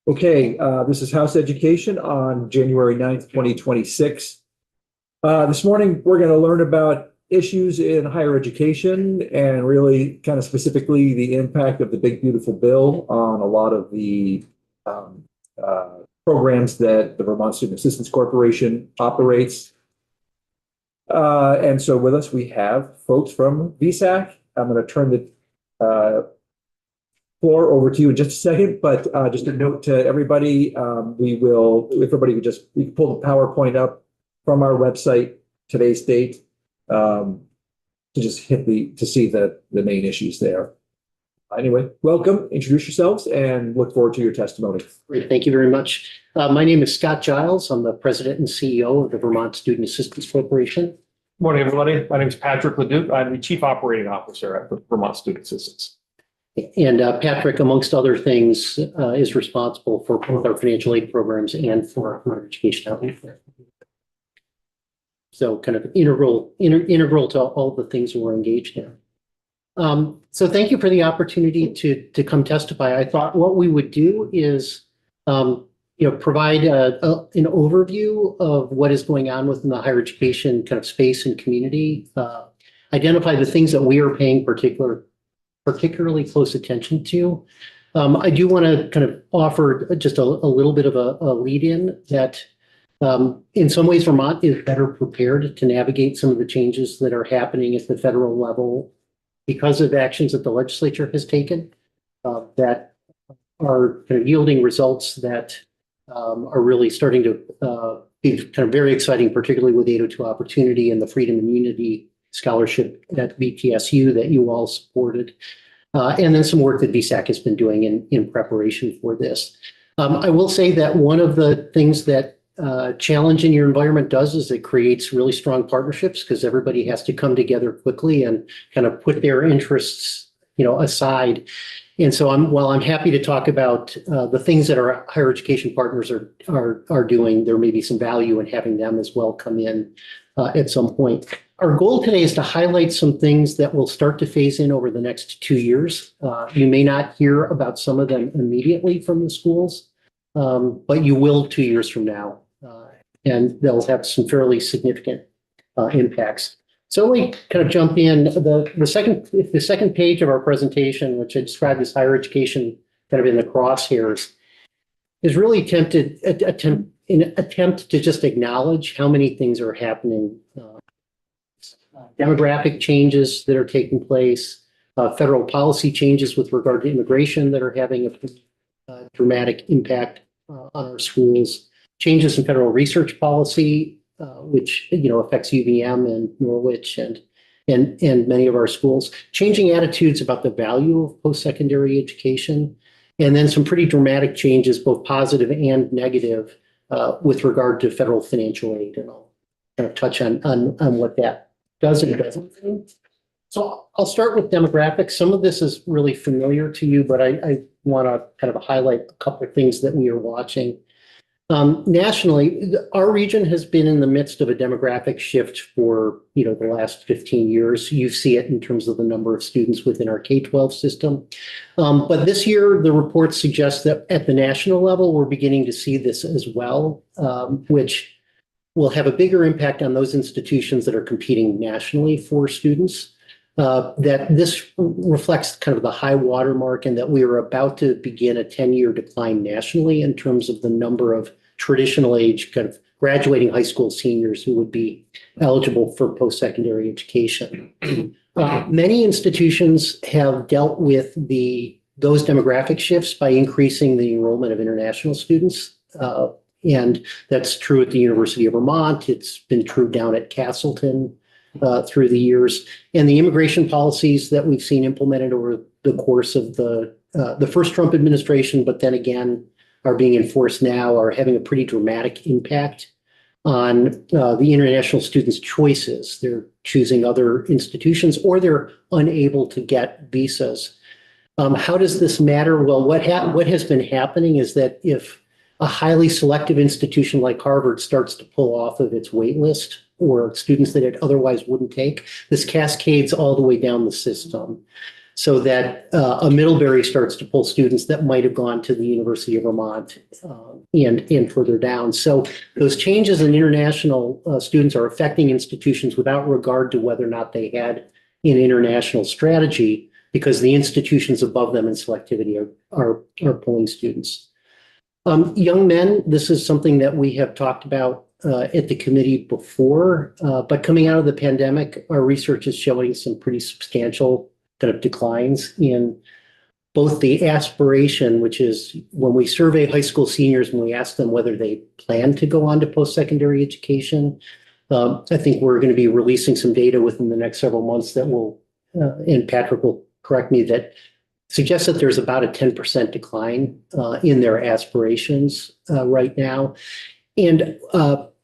Okay, this is House Education on January 9th, 2026. This morning, we're going to learn about issues in higher education and really kind of specifically the impact of the Big Beautiful Bill on a lot of the programs that the Vermont Student Assistance Corporation operates. And so with us, we have folks from VSAC. I'm going to turn the floor over to you in just a second, but just a note to everybody, if everybody could just pull the PowerPoint up from our website, today's date, to just to see the main issues there. Anyway, welcome, introduce yourselves, and look forward to your testimony. Great, thank you very much. My name is Scott Giles. I'm the president and CEO of the Vermont Student Assistance Corporation. Morning, everybody. My name is Patrick Leduc. I'm the Chief Operating Officer at the Vermont Student Assistance. And Patrick, amongst other things, is responsible for both our financial aid programs and for our education outreach. So kind of integral to all the things we're engaged in. So thank you for the opportunity to come testify. I thought what we would do is provide an overview of what is going on within the higher education kind of space and community, identify the things that we are paying particularly close attention to. I do want to kind of offer just a little bit of a lead in that in some ways Vermont is better prepared to navigate some of the changes that are happening at the federal level because of actions that the legislature has taken that are kind of yielding results that are really starting to be kind of very exciting, particularly with 802 Opportunity and the Freedom and Unity Scholarship at VTSU that you all supported, and then some work that VSAC has been doing in preparation for this. I will say that one of the things that challenge in your environment does is it creates really strong partnerships because everybody has to come together quickly and kind of put their interests, aside. And so while I'm happy to talk about the things that our higher education partners are doing, there may be some value in having them as well come in at some point. Our goal today is to highlight some things that will start to phase in over the next 2 years. You may not hear about some of them immediately from the schools, but you will 2 years from now, and they'll have some fairly significant impacts. So we kind of jump in. The second page of our presentation, which I described as higher education kind of in the crosshairs, is really an attempt to just acknowledge how many things are happening. Demographic changes that are taking place, federal policy changes with regard to immigration that are having a dramatic impact on our schools, changes in federal research policy, which affects UVM and Norwich and many of our schools, changing attitudes about the value of post-secondary education, and then some pretty dramatic changes, both positive and negative, with regard to federal financial aid. And I'll kind of touch on what that does and doesn't mean. So I'll start with demographics. Some of this is really familiar to you, but I want to kind of highlight a couple of things that we are watching. Nationally, our region has been in the midst of a demographic shift for the last 15 years. You see it in terms of the number of students within our K-12 system. But this year, the report suggests that at the national level, we're beginning to see this as well, which will have a bigger impact on those institutions that are competing nationally for students. That this reflects kind of the high watermark and that we are about to begin a 10-year decline nationally in terms of the number of traditional age kind of graduating high school seniors who would be eligible for post-secondary education. Many institutions have dealt with those demographic shifts by increasing the enrollment of international students. And that's true at the University of Vermont. It's been true down at Castleton through the years. And the immigration policies that we've seen implemented over the course of the first Trump administration, but then again are being enforced now, are having a pretty dramatic impact on the international students' choices. They're choosing other institutions or they're unable to get visas. How does this matter? Well, what has been happening is that if a highly selective institution like Harvard starts to pull off of its wait list or students that it otherwise wouldn't take, this cascades all the way down the system. so that a Middlebury starts to pull students that might have gone to the University of Vermont and further down. So those changes in international students are affecting institutions without regard to whether or not they had an international strategy, because the institutions above them in selectivity are pulling students. Young men, this is something that we have talked about at the committee before, but coming out of the pandemic, our research is showing some pretty substantial kind of declines in both the aspiration, which is when we survey high school seniors and we ask them whether they plan to go on to post-secondary education. I think we're going to be releasing some data within the next several months that will, and Patrick will correct me, that suggests that there's about a 10% decline in their aspirations right now. And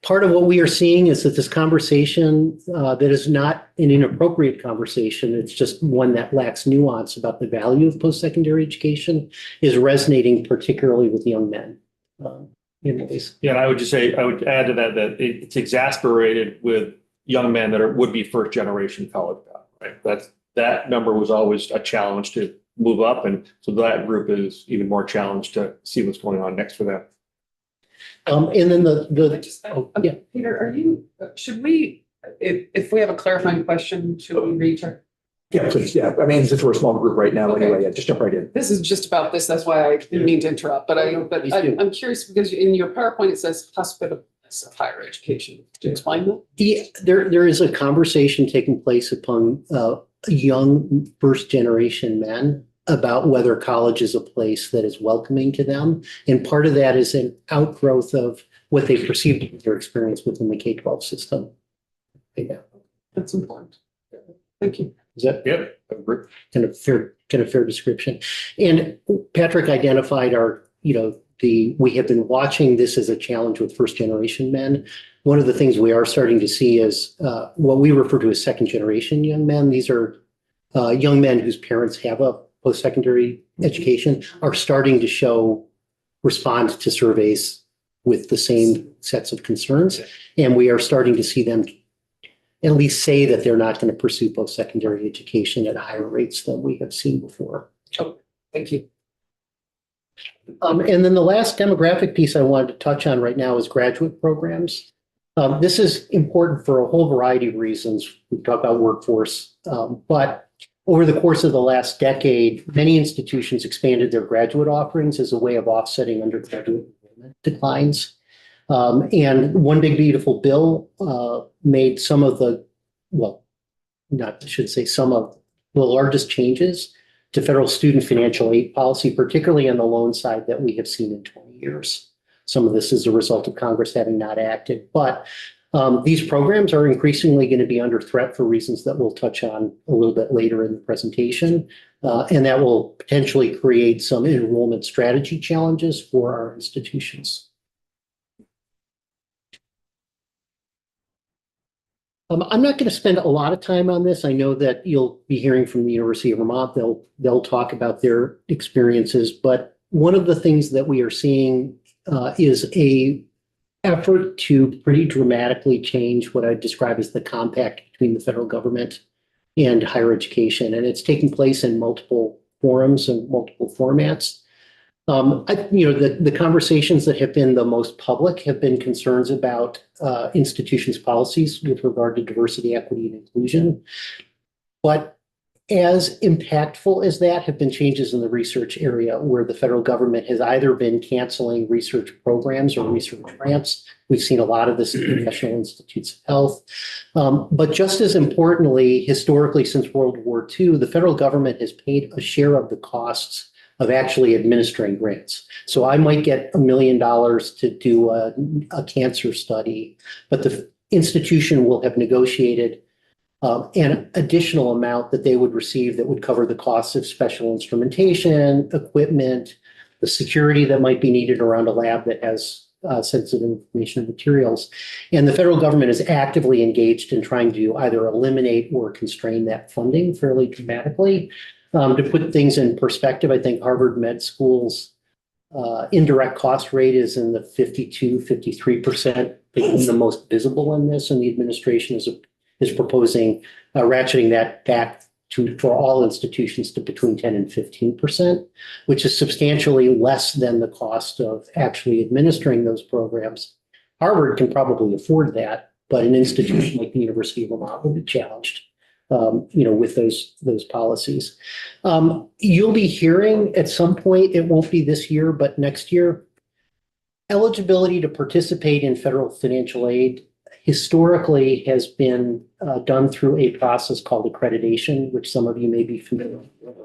part of what we are seeing is that this conversation that is not an inappropriate conversation, it's just one that lacks nuance about the value of post-secondary education, is resonating particularly with young men in ways. Yeah, and I would just say, I would add to that, that it's exasperated with young men that are would-be first-generation college graduates, right? That number was always a challenge to move up, and so that group is even more challenged to see what's going on next for them. And then yeah. Peter, should we, if we have a clarifying question, should we reach her? Yeah, please. Yeah. I mean, since we're a small group right now, Okay. anyway, yeah, just jump right in. This is just about this. That's why I didn't mean to interrupt, but I'm curious because in your PowerPoint, it says hospitalist of higher education. Could you explain that? Yeah, there is a conversation taking place among young first generation men about whether college is a place that is welcoming to them. And part of that is an outgrowth of what they perceive to be their experience within the K-12 system. Yeah. That's important. Thank you. Is that Yep. kind of fair description? And Patrick identified we have been watching this as a challenge with first generation men. One of the things we are starting to see is what we refer to as second generation young men. These are young men whose parents have a post-secondary education, are starting to respond to surveys with the same sets of concerns. And we are starting to see them at least say that they're not going to pursue post-secondary education at higher rates than we have seen before. Oh, thank you. And then the last demographic piece I wanted to touch on right now is graduate programs. This is important for a whole variety of reasons. We talk about workforce, but over the course of the last decade, many institutions expanded their graduate offerings as a way of offsetting undergraduate enrollment declines. And One Big Beautiful Bill made some of the largest changes to federal student financial aid policy, particularly on the loan side, that we have seen in 20 years. Some of this is a result of Congress having not acted, but these programs are increasingly going to be under threat for reasons that we'll touch on a little bit later in the presentation. And that will potentially create some enrollment strategy challenges for our institutions. I'm not going to spend a lot of time on this. I know that you'll be hearing from the University of Vermont. They'll talk about their experiences, but one of the things that we are seeing is a effort to pretty dramatically change what I describe as the compact between the federal government and higher education. And it's taking place in multiple forums and multiple formats. The conversations that have been the most public have been concerns about institutions' policies with regard to diversity, equity, and inclusion. But as impactful as that have been changes in the research area, where the federal government has either been canceling research programs or research grants. We've seen a lot of this in the National Institutes of Health. But just as importantly, historically since World War II, the federal government has paid a share of the costs of actually administering grants. So I might get $1 million to do a cancer study, but the institution will have negotiated an additional amount that they would receive that would cover the costs of special instrumentation, equipment, the security that might be needed around a lab that has sensitive information and materials. And the federal government is actively engaged in trying to either eliminate or constrain that funding fairly dramatically. To put things in perspective, I think Harvard Med School's indirect cost rate is in the 52-53%, the most visible in this, and the administration is proposing ratcheting that back for all institutions to between 10 and 15%, which is substantially less than the cost of actually administering those programs. Harvard can probably afford that, but an institution like the University of Vermont will be challenged, with those policies. You'll be hearing at some point, it won't be this year, but next year, eligibility to participate in federal financial aid historically has been done through a process called accreditation, which some of you may be familiar with.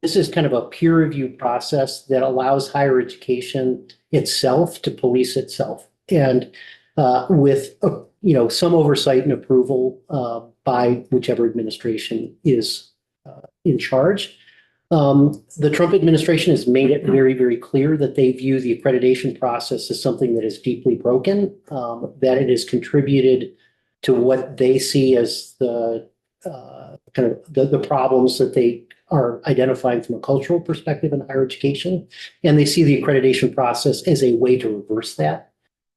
This is kind of a peer review process that allows higher education itself to police itself. And with some oversight and approval by whichever administration is in charge. The Trump administration has made it very, very clear that they view the accreditation process as something that is deeply broken, that it has contributed to what they see as the problems that they are identifying from a cultural perspective in higher education. And they see the accreditation process as a way to reverse that.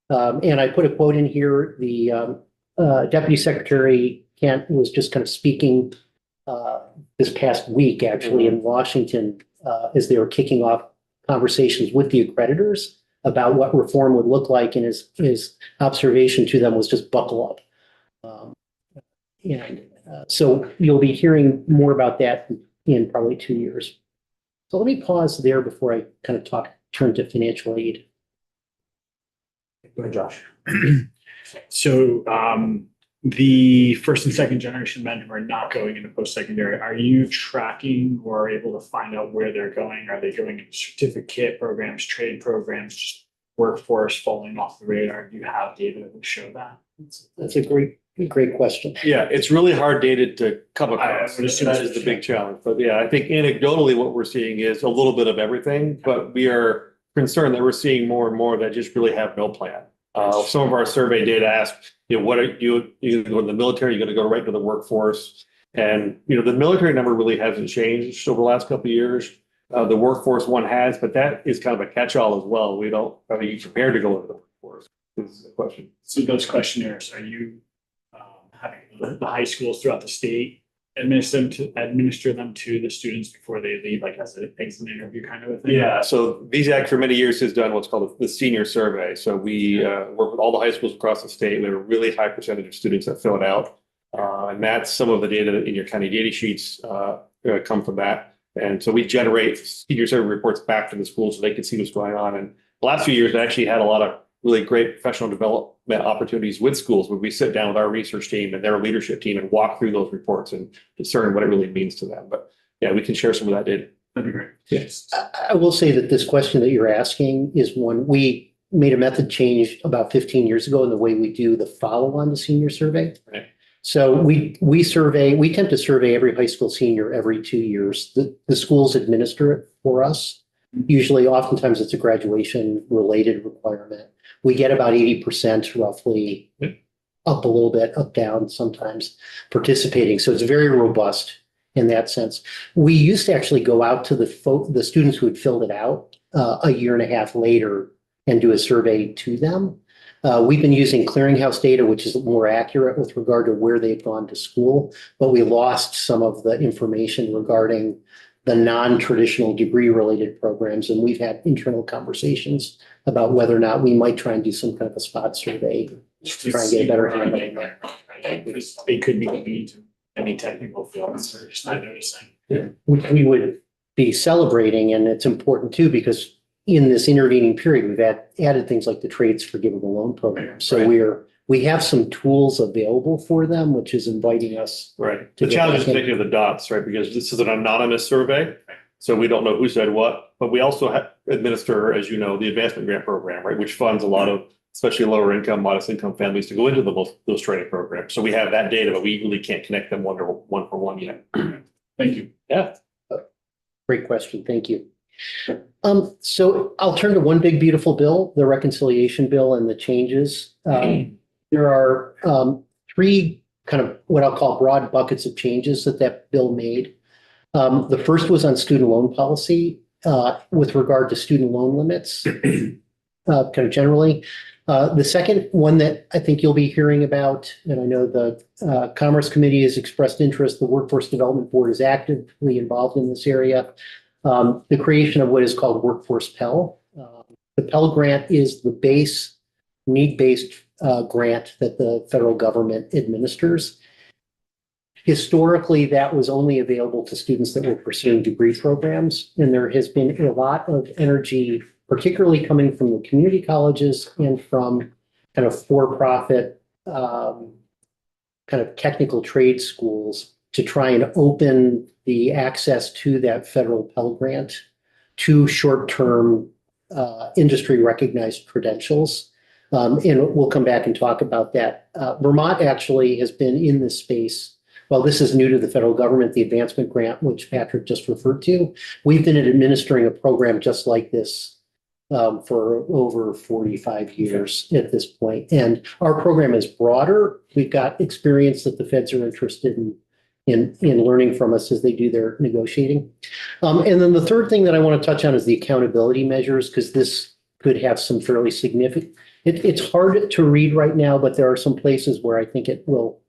And I put a quote in here. The Deputy Secretary Kent was just kind of speaking this past week, actually, in Washington, as they were kicking off conversations with the accreditors about what reform would look like. And his observation to them was just buckle up. So you'll be hearing more about that in probably 2 years. So let me pause there before I kind of turn to financial aid. Go ahead, Josh. So the first and second generation men who are not going into post-secondary, are you tracking or able to find out where they're going? Are they going into certificate programs, trade programs, just workforce falling off the radar? Do you have data that would show that? That's a great question. Yeah, it's really hard data to come across. I would assume That so, is the yeah. big challenge. But yeah, I think anecdotally what we're seeing is a little bit of everything, but we are concerned that we're seeing more and more that just really have no plan. Some of our survey data asks, what are you going to go to the military, you're going to go right to the workforce. And, the military number really hasn't changed over the last couple of years. The workforce one has, but that is kind of a catch-all as well. Are you prepared to go into the workforce? This is the question. So those questionnaires, are you having the high schools throughout the state administer them to the students before they leave, like as an exit interview kind of a thing? Yeah, so VSAC for many years has done what's called the senior survey. So we work with all the high schools across the state. We have a really high percentage of students that fill it out. And that's some of the data that in your county data sheets come from that. And so we generate senior survey reports back to the schools so they can see what's going on. And the last few years, I actually had a lot of really great professional development opportunities with schools where we sit down with our research team and their leadership team and walk through those reports and discern what it really means to them. But yeah, we can share some of that data. That'd be great. Yes. I will say that this question that you're asking is one we made a method change about 15 years ago in the way we do the follow-on to senior survey. Right. So we tend to survey every high school senior every 2 years. The schools administer it for us. Usually, oftentimes it's a graduation related requirement. We get about 80% roughly, up a little bit, up, down, sometimes participating. So it's very robust in that sense. We used to actually go out to the students who had filled it out a year and a half later and do a survey to them. We've been using clearinghouse data, which is more accurate with regard to where they've gone to school, but we lost some of the information regarding the non-traditional degree-related programs, and we've had internal conversations about whether or not we might try and do some kind of a spot survey to try and get a better handle on that. Because they could be going to any technical fields, they're just not noticing. We would be celebrating, and it's important too, because in this intervening period, we've added things like the Trades Forgivable Loan Program. So Right. we have some tools available for them, which is inviting us. Right. To The get challenge is back in. connecting the dots, right? Because this is an anonymous survey. So we don't know who said what, but we also administer, as you know, the advancement grant program, right? Which funds a lot of, especially lower income, modest income families to go into those training programs. So we have that data, but we really can't connect them one for one yet. Thank you. Yeah. Great question. Thank you. So I'll turn to one big beautiful bill, the reconciliation bill and the changes. There are three kind of what I'll call broad buckets of changes that bill made. The first was on student loan policy with regard to student loan limits. kind of generally. The second one that I think you'll be hearing about, and I know the Commerce Committee has expressed interest, the Workforce Development Board is actively involved in this area. The creation of what is called Workforce Pell. The Pell Grant is the base, need-based grant that the federal government administers. Historically, that was only available to students that were pursuing degree programs, and there has been a lot of energy, particularly coming from the community colleges and from kind of for-profit kind of technical trade schools to try and open the access to that federal Pell Grant to short-term industry recognized credentials. And we'll come back and talk about that. Vermont actually has been in this space. Well, this is new to the federal government, the advancement grant, which Patrick just referred to. We've been administering a program just like this for over 45 years at this point. And our program is broader. We've got experience that the feds are interested in learning from us as they do their negotiating. And then the third thing that I want to touch on is the accountability measures, because this could have some fairly significant, it's hard to read right now, but there are some places where I think it will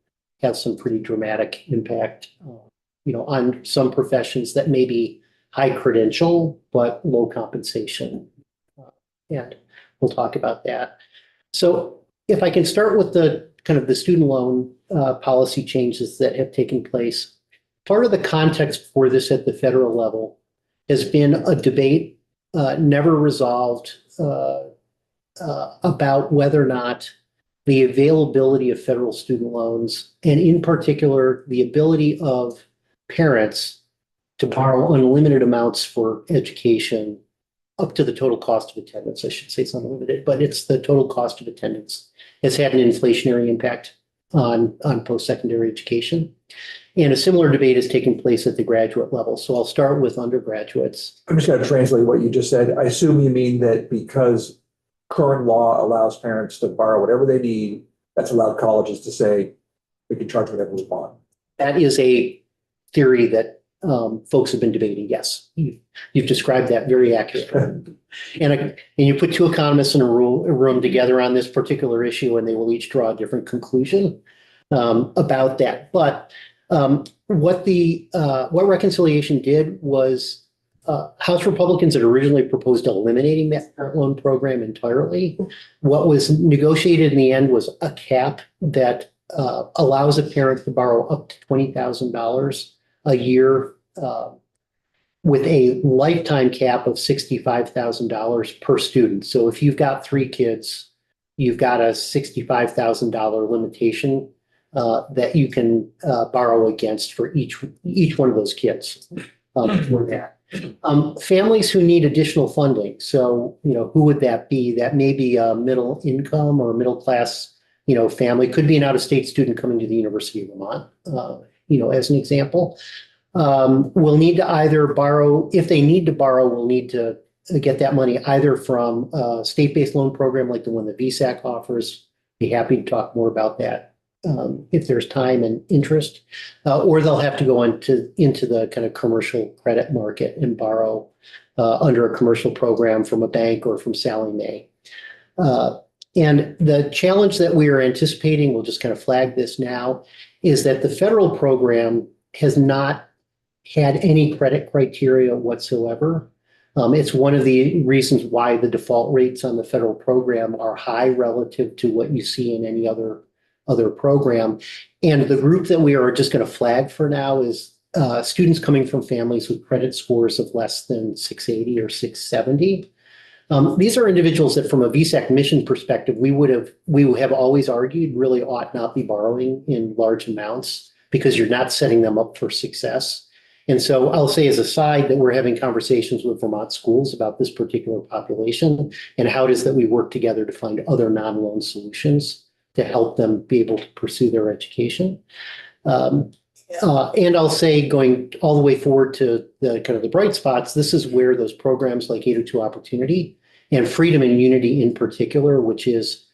have some pretty dramatic impact, on some professions that may be high credential, but low compensation. And we'll talk about that. So if I can start with the kind of the student loan policy changes that have taken place, part of the context for this at the federal level has been a debate never resolved about whether or not the availability of federal student loans, and in particular, the ability of parents to borrow unlimited amounts for education up to the total cost of attendance. I should say it's unlimited, but it's the total cost of attendance has had an inflationary impact on post-secondary education. And a similar debate is taking place at the graduate level. So I'll start with undergraduates. I'm just going to translate what you just said. I assume you mean that because current law allows parents to borrow whatever they need, that's allowed colleges to say, we can charge whatever we want. That is a theory that folks have been debating. Yes, you've described that very accurately. And you put two economists in a room together on this particular issue, and they will each draw a different conclusion about that. But what reconciliation did was House Republicans had originally proposed eliminating that parent loan program entirely. What was negotiated in the end was a cap that allows a parent to borrow up to $20,000 a year with a lifetime cap of $65,000 per student. So if you've got 3 kids, you've got a $65,000 limitation that you can borrow against for each one of those kids for that. Families who need additional funding. So, who would that be? That may be a middle income or middle class, family. Could be an out-of-state student coming to the University of Vermont, as an example. Will need to either borrow, if they need to borrow, will need to get that money either from a state-based loan program like the one that VSAC offers. Be happy to talk more about that if there's time and interest, or they'll have to go into the kind of commercial credit market and borrow under a commercial program from a bank or from Sallie Mae. And the challenge that we are anticipating, we'll just kind of flag this now, is that the federal program has not had any credit criteria whatsoever. It's one of the reasons why the default rates on the federal program are high relative to what you see in any other program. And the group that we are just going to flag for now is students coming from families with credit scores of less than 680 or 670. These are individuals that from a VSAC mission perspective, we would have always argued really ought not be borrowing in large amounts because you're not setting them up for success. And so I'll say as a side that we're having conversations with Vermont schools about this particular population and how it is that we work together to find other non-loan solutions to help them be able to pursue their education. And I'll say going all the way forward to the kind of the bright spots, this is where those programs like 802 Opportunity and Freedom and Unity in particular, which is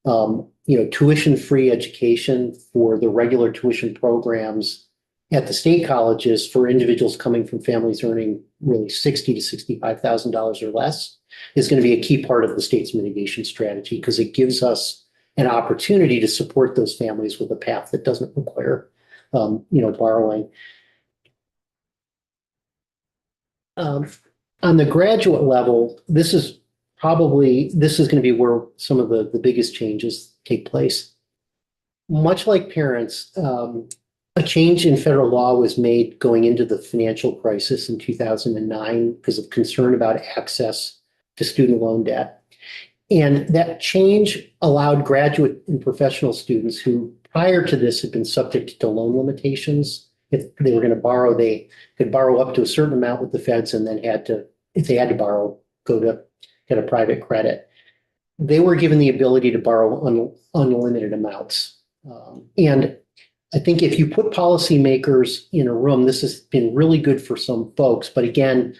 tuition-free education for the regular tuition programs at the state colleges for individuals coming from families earning really $60,000 to $65,000 or less is going to be a key part of the state's mitigation strategy because it gives us an opportunity to support those families with a path that doesn't require, borrowing. On the graduate level, this is going to be where some of the biggest changes take place. Much like parents, a change in federal law was made going into the financial crisis in 2009 because of concern about access to student loan debt. And that change allowed graduate and professional students who prior to this had been subject to loan limitations. If they were going to borrow, they could borrow up to a certain amount with the feds and then if they had to borrow, go to get a private credit. They were given the ability to borrow unlimited amounts. And I think if you put policymakers in a room, this has been really good for some folks. But again,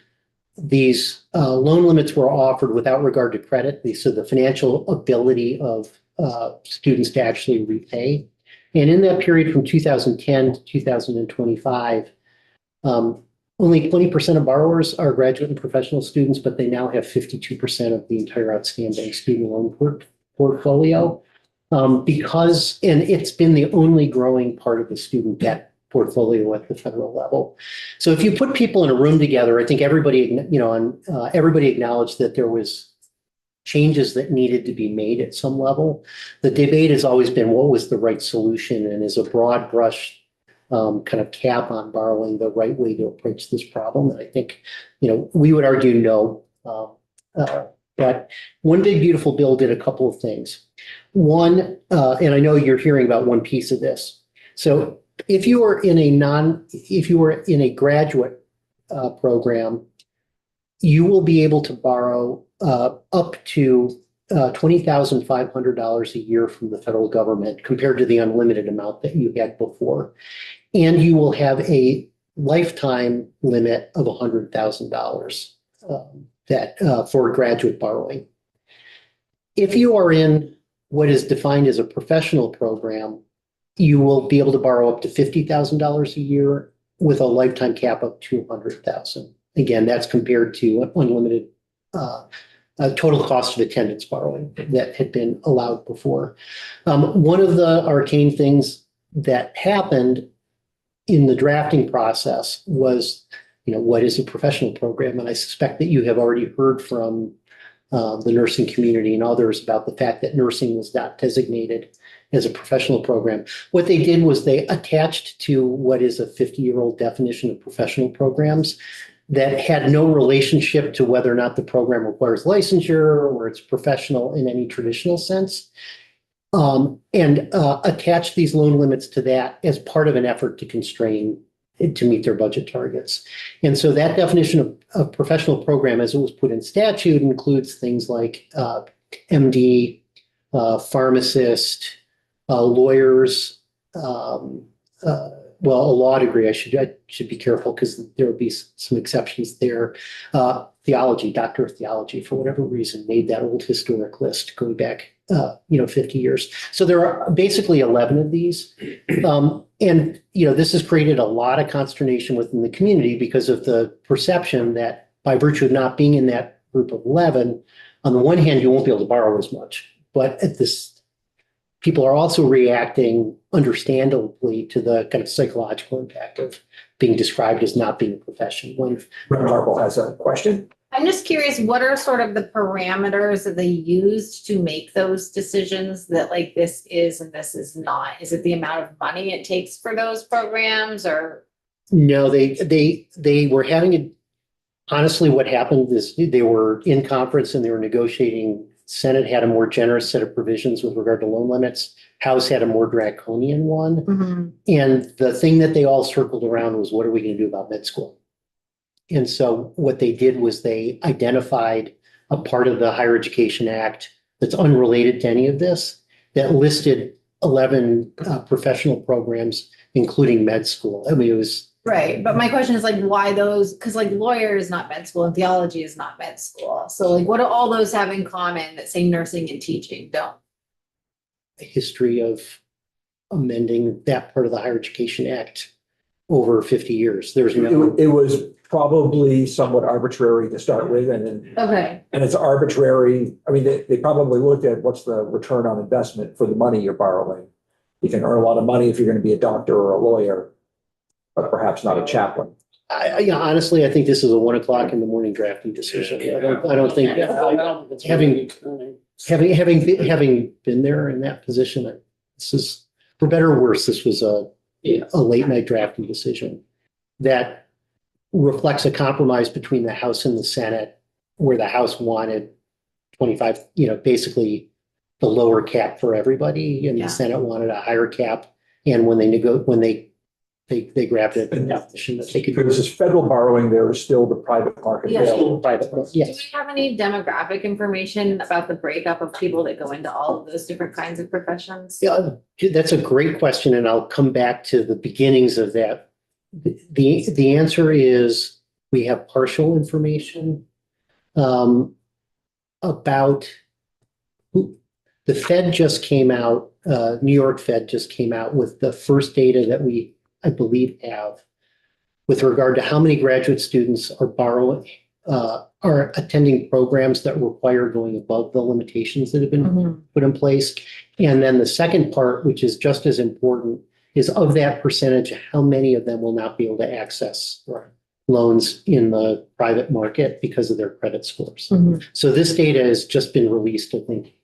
these loan limits were offered without regard to credit. So the financial ability of students to actually repay. And in that period from 2010 to 2025, only 20% of borrowers are graduate and professional students, but they now have 52% of the entire outstanding student loan portfolio. And it's been the only growing part of the student debt portfolio at the federal level. So if you put people in a room together, I think everybody acknowledged that there was changes that needed to be made at some level. The debate has always been what was the right solution, and is a broad brush kind of cap on borrowing the right way to approach this problem? And I think, we would argue no. But One Big Beautiful Bill did a couple of things. One, and I know you're hearing about one piece of this. So if you were in a graduate program, you will be able to borrow up to $20,500 a year from the federal government compared to the unlimited amount that you had before. And you will have a lifetime limit of $100,000 for graduate borrowing. If you are in what is defined as a professional program, you will be able to borrow up to $50,000 a year with a lifetime cap of $200,000. Again, that's compared to unlimited total cost of attendance borrowing that had been allowed before. One of the arcane things that happened in the drafting process was, what is a professional program? And I suspect that you have already heard from the nursing community and others about the fact that nursing was not designated as a professional program. What they did was they attached to what is a 50-year-old definition of professional programs that had no relationship to whether or not the program requires licensure or it's professional in any traditional sense, and attach these loan limits to that as part of an effort to meet their budget targets. And so that definition of professional program, as it was put in statute, includes things like MD, pharmacist, lawyers, a law degree. I should be careful because there will be some exceptions there. Theology, doctor of theology, for whatever reason, made that old historic list going back 50 years. So there are basically 11 of these. And this has created a lot of consternation within the community because of the perception that by virtue of not being in that group of 11, on the one hand, you won't be able to borrow as much. But people are also reacting understandably to the kind of psychological impact of being described as not being a profession. Reverend Marble has a question. I'm just curious, what are sort of the parameters that they used to make those decisions that like this is and this is not? Is it the amount of money it takes for those programs or? No, they were having honestly, what happened is they were in conference and they were negotiating. Senate had a more generous set of provisions with regard to loan limits. House had a more draconian one. Mm-hmm. And the thing that they all circled around was, what are we going to do about med school? And so what they did was they identified a part of the Higher Education Act that's unrelated to any of this that listed 11 professional programs, including med school. I mean, it was Right. But my question is like, why those? Because like lawyer is not med school and theology is not med school. So like, what do all those have in common that say nursing and teaching don't? a history of amending that part of the Higher Education Act over 50 years. There's It, no, it was probably somewhat arbitrary to start with, Okay, and it's arbitrary. I mean, they probably looked at what's the return on investment for the money you're borrowing. You can earn a lot of money if you're going to be a doctor or a lawyer, but perhaps not a chaplain. yeah, honestly, I think this is a 1 o'clock in the morning drafting decision. I don't think, having been there in that position, this is, for better or worse, this was a late night drafting decision that reflects a compromise between the House and the Senate, where the House wanted 25, basically the lower cap for everybody, and Yeah. the Senate wanted a higher cap. And when they grabbed it, the definition that they could. Because this is federal borrowing, there is still the private market Yeah. available. Private, do yes. we have any demographic information about the breakup of people that go into all of those different kinds of professions? Yeah, that's a great question, and I'll come back to the beginnings of that. The answer is we have partial information about the Fed just came out, New York Fed just came out with the first data that we, I believe, have with regard to how many graduate students are are attending programs that require going above the limitations that have been Mhm. put in place. And then the second part, which is just as important, is of that percentage, how many of them will not be able to access loans in the private market because of their credit scores. Mhm. So this data has just been released, I think,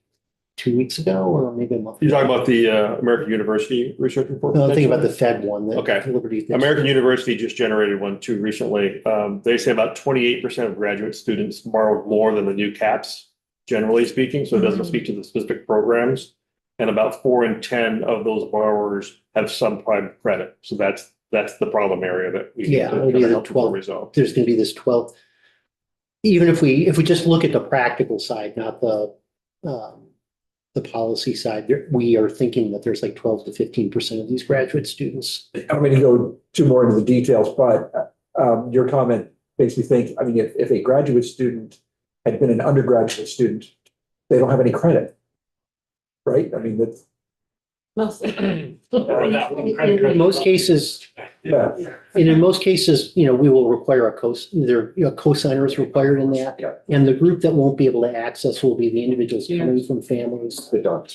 2 weeks ago, or maybe a month. You're talking about the American University research report? No, I'm thinking about the Fed one. that Okay. Liberty. American University just generated one too recently. They say about 28% of graduate students borrowed more than the new caps, generally speaking. So it doesn't speak to the specific programs. And about 4 in 10 of those borrowers have some private credit. So that's the problem area that we need Yeah, to it'll be kind of the help people 12. resolve. There's going to be this 12. Even if we just look at the practical side, not the policy side, we are thinking that there's like 12 to 15% of these graduate students. I don't mean to go too more into the details, but your comment makes me think, I mean, if a graduate student had been an undergraduate student, they don't have any credit. Right? I mean, that's, Mostly. Or that one credit card. In most cases, yeah. and in most cases, we will require a cosigner is required in that. Yeah. And the group that won't be able to access will be the individuals coming from families. They don't.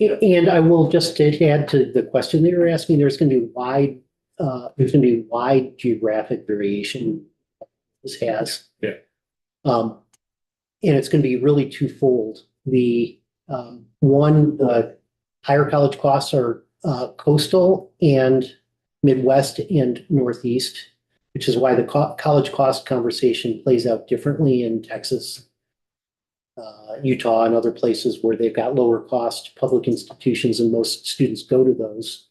And I will just to add to the question that you're asking, there's going to be wide geographic variation this has. Yeah. And it's going to be really twofold. The higher college costs are coastal and Midwest and Northeast, which is why the college cost conversation plays out differently in Texas, Utah, and other places where they've got lower cost public institutions, and most students go to those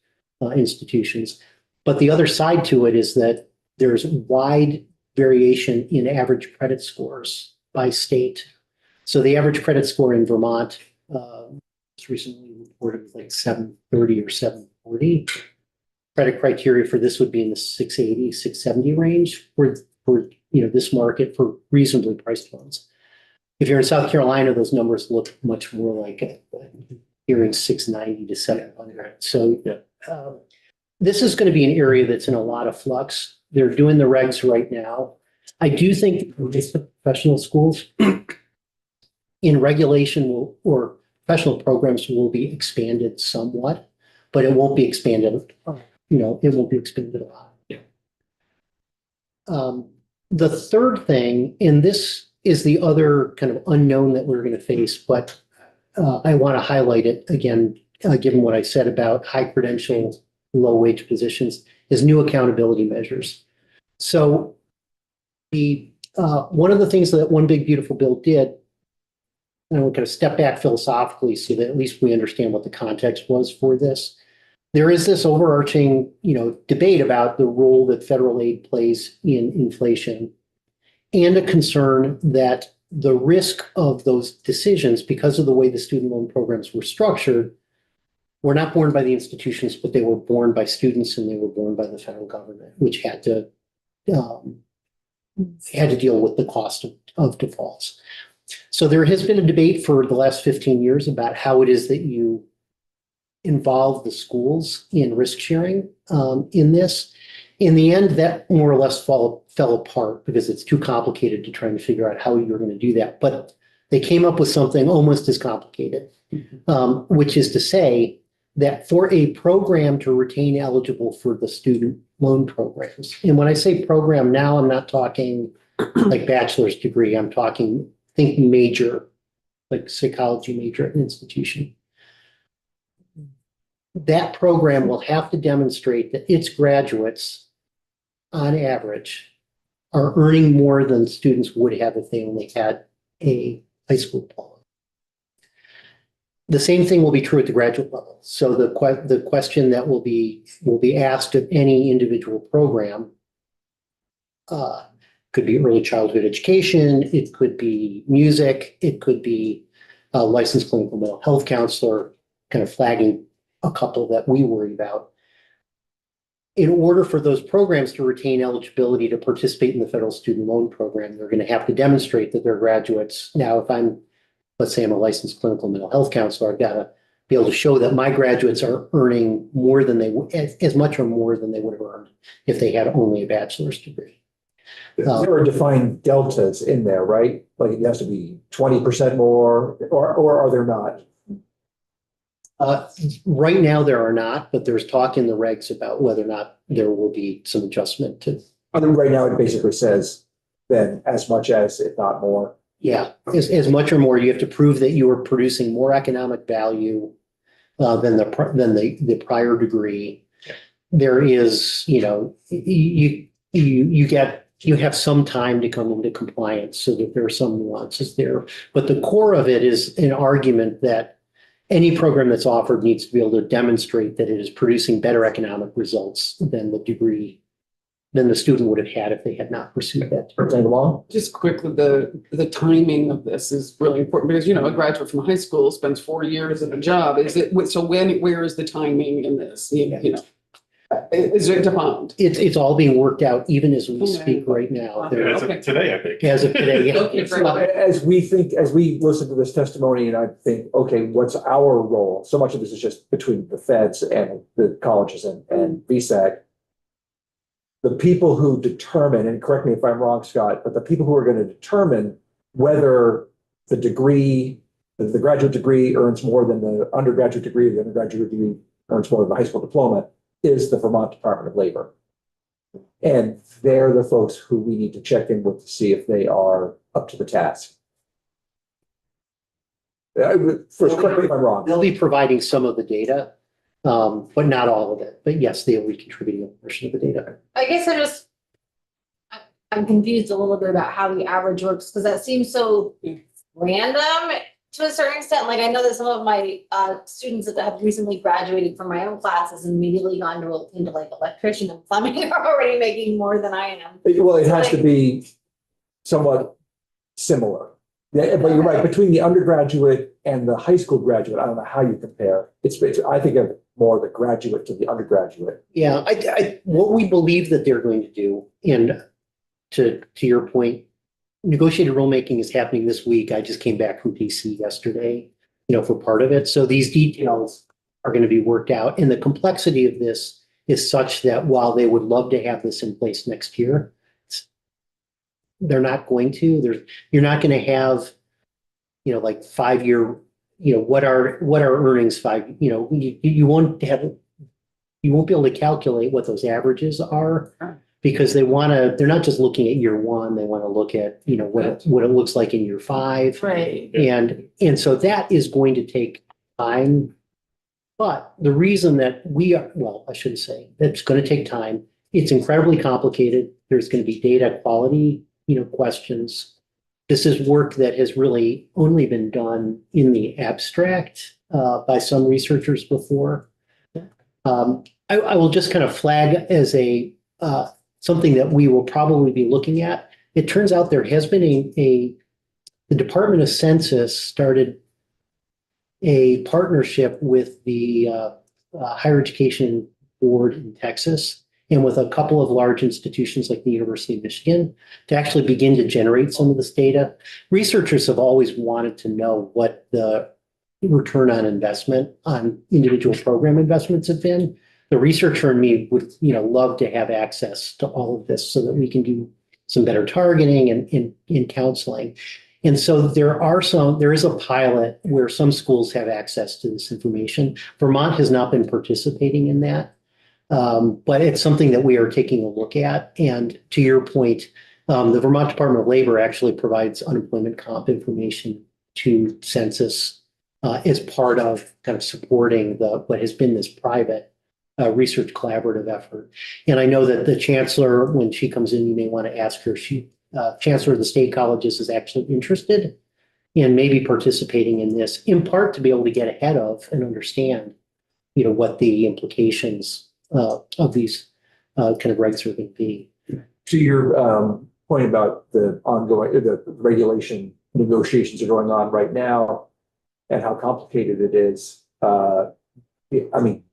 institutions. But the other side to it is that there's wide variation in average credit scores by state. So the average credit score in Vermont was recently reported was like 730 or 740. Credit criteria for this would be in the 680, 670 range for this market for reasonably priced loans. If you're in South Carolina, those numbers look much more like hearing 690 to 700. So this is going to be an area that's in a lot of flux. They're doing the regs right now. I do think the professional schools in regulation or professional programs will be expanded somewhat, but it won't be expanded. It won't be expanded a lot. Yeah. The third thing, and this is the other kind of unknown that we're going to face, but I want to highlight it again, given what I said about high credential, low wage positions, is new accountability measures. So one of the things that One Big Beautiful Bill did, and we're going to step back philosophically so that at least we understand what the context was for this. There is this overarching, debate about the role that federal aid plays in inflation, and a concern that the risk of those decisions, because of the way the student loan programs were structured, were not borne by the institutions, but they were borne by students, and they were borne by the federal government, which had to deal with the cost of defaults. So there has been a debate for the last 15 years about how it is that you involve the schools in risk sharing in this. In the end, that more or less fell apart because it's too complicated to try and figure out how you're going to do that. But they came up with something almost as complicated, which is to say that for a program to retain eligible for the student loan programs, and when I say program now, I'm not talking like bachelor's degree, I'm talking think major, like psychology major at an institution. That program will have to demonstrate that its graduates, on average, are earning more than students would have if they only had a high school diploma. The same thing will be true at the graduate level. So the question that will be asked of any individual program could be early childhood education, it could be music, it could be a licensed clinical mental health counselor, kind of flagging a couple that we worry about. In order for those programs to retain eligibility to participate in the federal student loan program, they're going to have to demonstrate that their graduates. Now, let's say I'm a licensed clinical mental health counselor, I've got to be able to show that my graduates are earning more than as much or more than they would have earned if they had only a bachelor's degree. There are defined deltas in there, right? Like it has to be 20% more, or are there not? Right now, there are not, but there's talk in the regs about whether or not there will be some adjustment to. I mean, right now it basically says then as much as, if not more. Yeah, as much or more, you have to prove that you are producing more economic value than the prior degree. Yeah. There is, you have some time to come into compliance so that there are some nuances there. But the core of it is an argument that any program that's offered needs to be able to demonstrate that it is producing better economic results than the student would have had if they had not pursued that. Just quickly, the timing of this is really important because, a graduate from high school spends 4 years in a job. Where is the timing in this? Is it defined? It's all being worked out even as we speak right now. Okay. As of today, I think. As of today, yeah. Okay, great. As we listen to this testimony and I think, okay, what's our role? So much of this is just between the feds and the colleges and VSAC. The people who determine, and correct me if I'm wrong, Scott, but the people who are going to determine whether the graduate degree earns more than the undergraduate degree, the undergraduate degree earns more than the high school diploma, is the Vermont Department of Labor. And they're the folks who we need to check in with to see if they are up to the task. First, correct me if I'm wrong. They'll be providing some of the data, but not all of it. But yes, they'll be contributing a portion of the data. I guess I'm confused a little bit about how the average works, because that seems so random to a certain extent. Like, I know that some of my students that have recently graduated from my own classes and immediately gone into like electrician and plumbing are already making more than I am. Well, it has to be somewhat similar. Yeah, but you're right, between the undergraduate and the high school graduate, I don't know how you compare. I think of more the graduate to the undergraduate. Yeah, what we believe that they're going to do, and to your point, negotiated rulemaking is happening this week. I just came back from DC yesterday, for part of it. So these details are going to be worked out. And the complexity of this is such that while they would love to have this in place next year, they're not going to. You're not going to have, like 5 year, what are earnings you won't be able to calculate what those averages are. Because they're not just looking at year one, they want to look at, what it looks like in year 5. Right. And so that is going to take time. But the reason that I shouldn't say it's going to take time. It's incredibly complicated. There's going to be data quality, questions. This is work that has really only been done in the abstract by some researchers before. I will just kind of flag as something that we will probably be looking at. It turns out there has been the Department of Census started a partnership with the Higher Education Board in Texas and with a couple of large institutions like the University of Michigan to actually begin to generate some of this data. Researchers have always wanted to know what the return on investment on individual program investments have been. the researcher in me would, love to have access to all of this so that we can do some better targeting and in counseling. And so there is a pilot where some schools have access to this information. Vermont has not been participating in that. But it's something that we are taking a look at. And to your point, the Vermont Department of Labor actually provides unemployment comp information to census as part of kind of supporting what has been this private research collaborative effort. And I know that the chancellor, when she comes in, you may want to ask her, chancellor of the state colleges is actually interested in maybe participating in this, in part to be able to get ahead of and understand, what the implications of these kind of regs are going to be. To your point about the ongoing, the regulation negotiations are going on right now and how complicated it is. I mean,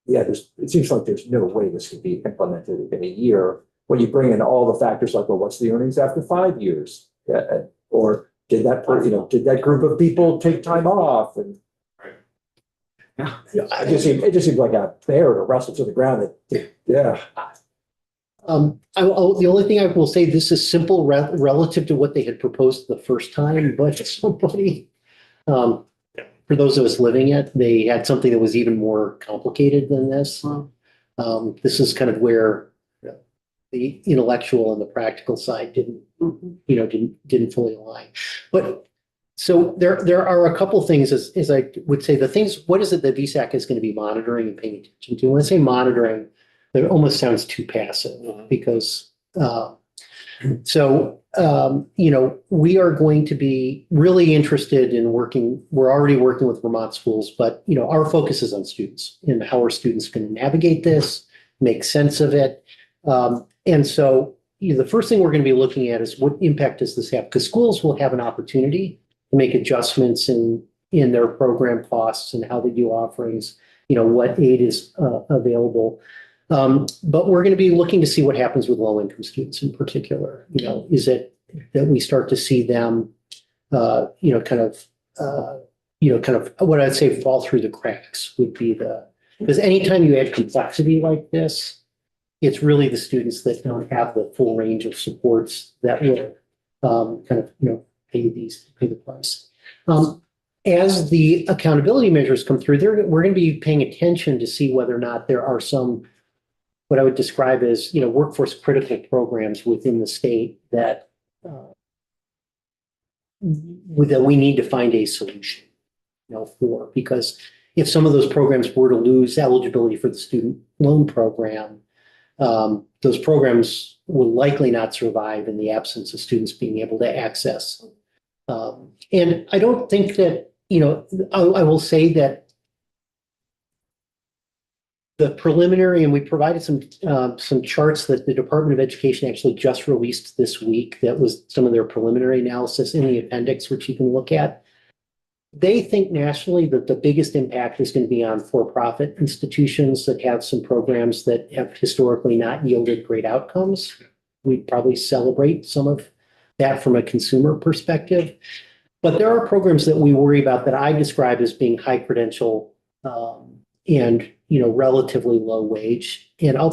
yeah, it seems like there's no way this could be implemented in a year when you bring in all the factors like, well, what's the earnings after 5 years? Or did that group of people take time off? And yeah, it just seems like a bear to wrestle to the ground. Yeah. The only thing I will say, this is simple relative to what they had proposed the first time, but somebody, for those of us living it, they had something that was even more complicated than this. This is kind of where the intellectual and the practical side didn't fully align. But so there are a couple things, as I would say, what is it that VSAC is going to be monitoring and paying attention to? When I say monitoring, it almost sounds too passive because, we are going to be really interested in we're already working with Vermont schools, but, our focus is on students and how are students going to navigate this, make sense of it. And so the first thing we're going to be looking at is what impact does this have? Because schools will have an opportunity to make adjustments in their program costs and how they do offerings, what aid is available. But we're going to be looking to see what happens with low-income students in particular. Is it that we start to see them, kind of what I'd say fall through the cracks would be because anytime you add complexity like this, it's really the students that don't have the full range of supports that will pay the price. As the accountability measures come through, we're going to be paying attention to see whether or not there are some, what I would describe as, workforce critical programs within the state that we need to find a solution, for, because if some of those programs were to lose eligibility for the student loan program, those programs will likely not survive in the absence of students being able to access. And I don't think that, I will say that the preliminary, and we provided some charts that the Department of Education actually just released this week. That was some of their preliminary analysis in the appendix, which you can look at. They think nationally that the biggest impact is going to be on for-profit institutions that have some programs that have historically not yielded great outcomes. We'd probably celebrate some of that from a consumer perspective. But there are programs that we worry about that I describe as being high credential and relatively low wage. And I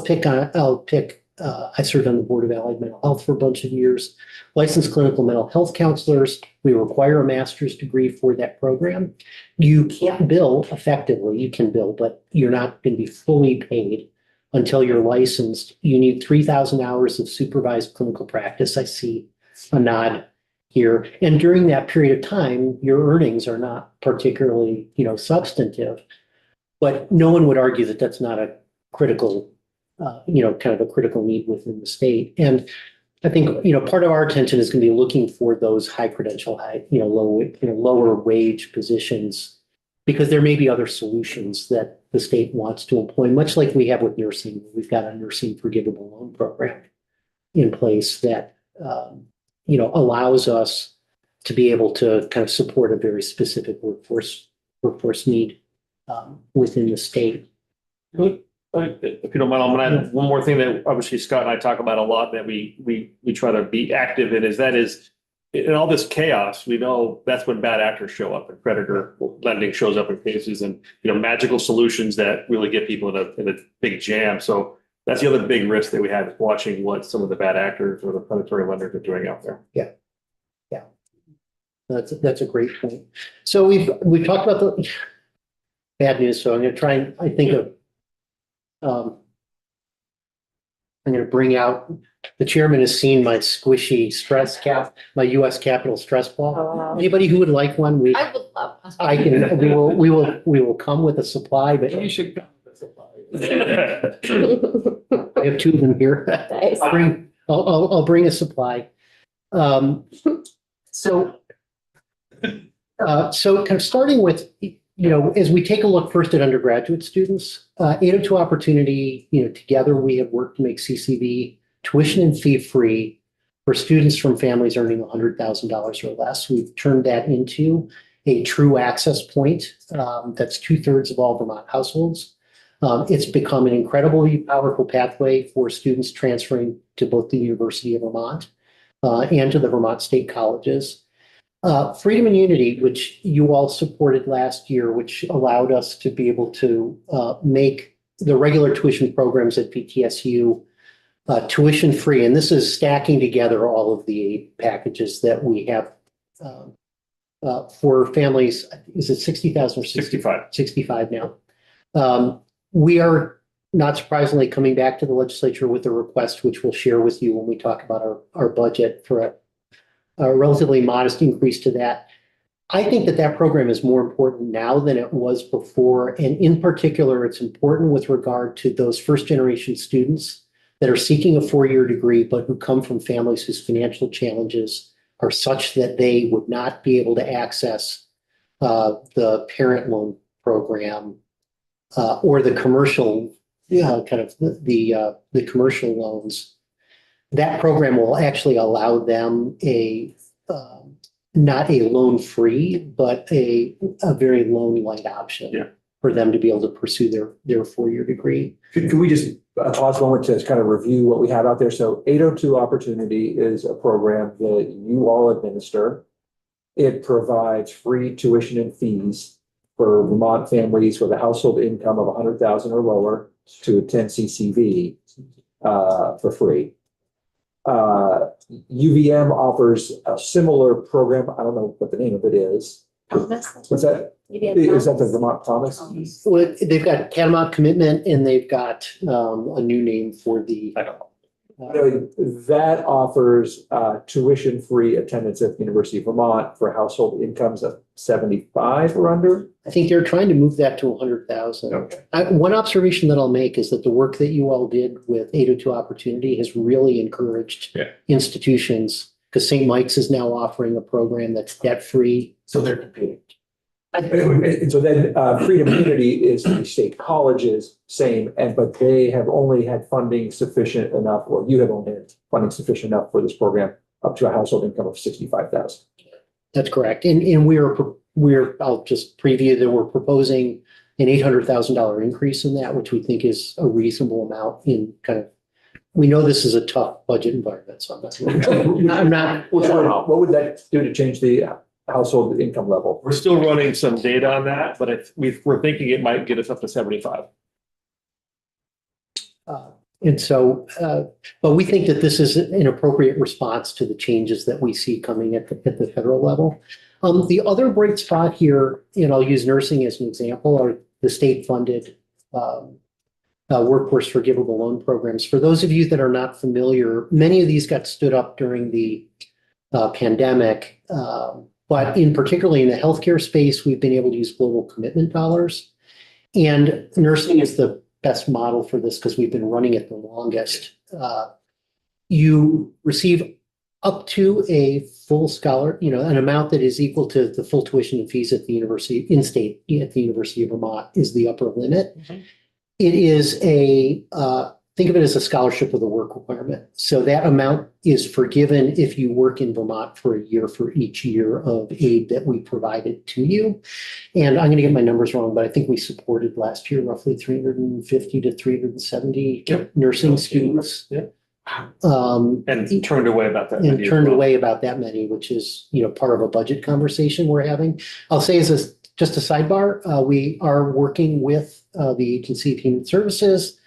served on the Board of Allied Mental Health for a bunch of years. Licensed clinical mental health counselors, we require a master's degree for that program. You can't bill effectively, you can bill, but you're not going to be fully paid until you're licensed. You need 3,000 hours of supervised clinical practice. I see a nod here. And during that period of time, your earnings are not particularly, substantive. But no one would argue that that's not a critical, kind of a critical need within the state. And I think, part of our attention is going to be looking for those high credential, lower wage positions, because there may be other solutions that the state wants to employ, much like we have with nursing. We've got a nursing forgivable loan program in place that, allows us to be able to kind of support a very specific workforce need within the state. If you don't mind, I'm going to add one more thing that obviously Scott and I talk about a lot that we try to be active in is in all this chaos, we know that's when bad actors show up and predator lending shows up in cases and, magical solutions that really get people in a big jam. So that's the other big risk that we have, watching what some of the bad actors or the predatory lenders are doing out there. That's a great point. So we've talked about the bad news, so I'm gonna try and I think of I'm gonna bring out, the chairman has seen my squishy stress cap, my US Capitol stress ball. Anybody who would like one, I would love. one. I can, we will come with a supply, but You should come with a supply. I have two of them here. Nice. I'll bring a supply. So kind of starting with, as we take a look first at undergraduate students, 802 Opportunity, together we have worked to make CCV tuition and fee free for students from families earning $100,000 or less. We've turned that into a true access point. That's 2/3 of all Vermont households. It's become an incredibly powerful pathway for students transferring to both the University of Vermont and to the Vermont State Colleges. Freedom and Unity, which you all supported last year, which allowed us to be able to make the regular tuition programs at VTSU tuition free. And this is stacking together all of the aid packages that we have for families. Is it 60,000 or 65. 65 now. We are not surprisingly coming back to the legislature with a request, which we'll share with you when we talk about our budget for a relatively modest increase to that. I think that program is more important now than it was before. And in particular, it's important with regard to those first generation students that are seeking a 4-year degree, but who come from families whose financial challenges are such that they would not be able to access the parent loan program or the commercial, kind of the commercial loans. That program will actually allow them not a loan free, but a very loan light option for them to be able to pursue their 4-year degree. Could we just pause a moment to kind of review what we have out there? So 802 Opportunity is a program that you all administer. It provides free tuition and fees for Vermont families with a household income of 100,000 or lower to attend CCV for free. UVM offers a similar program. I don't know what the name of it is. What's that? Is that the Vermont Promise? Well, they've got Catamount Commitment and they've got a new name for the. I don't know. That offers tuition-free attendance at the University of Vermont for household incomes of 75 or under. I think they're trying to move that to 100,000. Okay. One observation that I'll make is that the work that you all did with 802 Opportunity has really encouraged institutions, because St. Mike's is now offering a program that's debt-free. So they're competing. And so then Freedom Unity is the state colleges, same, but they have only had funding sufficient enough, or you have only had funding sufficient enough for this program up to a household income of 65,000. That's correct. And we're I'll just preview that we're proposing an $800,000 increase in that, which we think is a reasonable amount in kind of, we know this is a tough budget environment, so I'm not. What would that do to change the household income level? We're still running some data on that, but we're thinking it might get us up to 75. And so, but we think that this is an appropriate response to the changes that we see coming at the federal level. The other bright spot here, and I'll use nursing as an example, are the state-funded workforce forgivable loan programs. For those of you that are not familiar, many of these got stood up during the pandemic. But particularly in the healthcare space, we've been able to use global commitment dollars. And nursing is the best model for this because we've been running it the longest. You receive up to a full an amount that is equal to the full tuition and fees at the university, in-state at the University of Vermont is the upper limit. Mm-hmm. It is think of it as a scholarship with a work requirement. So that amount is forgiven if you work in Vermont for a year for each year of aid that we provided to you. And I'm going to get my numbers wrong, but I think we supported last year roughly 350 to 370 nursing students. And turned away about that. and many as turned well. away about that many, which is, part of a budget conversation we're having. I'll say just a sidebar, we are working with the Agency of Human Services.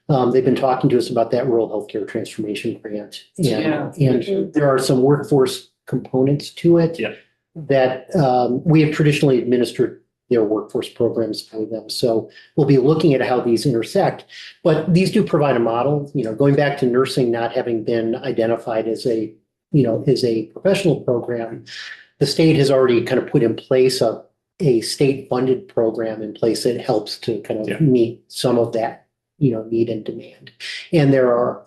They've been talking to us about that rural healthcare transformation grant. And there are some workforce components to it. Yeah. That we have traditionally administered their workforce programs for them. So we'll be looking at how these intersect. But these do provide a model, going back to nursing not having been identified as a professional program. The state has already kind of put in place a state-funded program in place that helps to kind Yeah. of meet some of that, need and demand. And there are,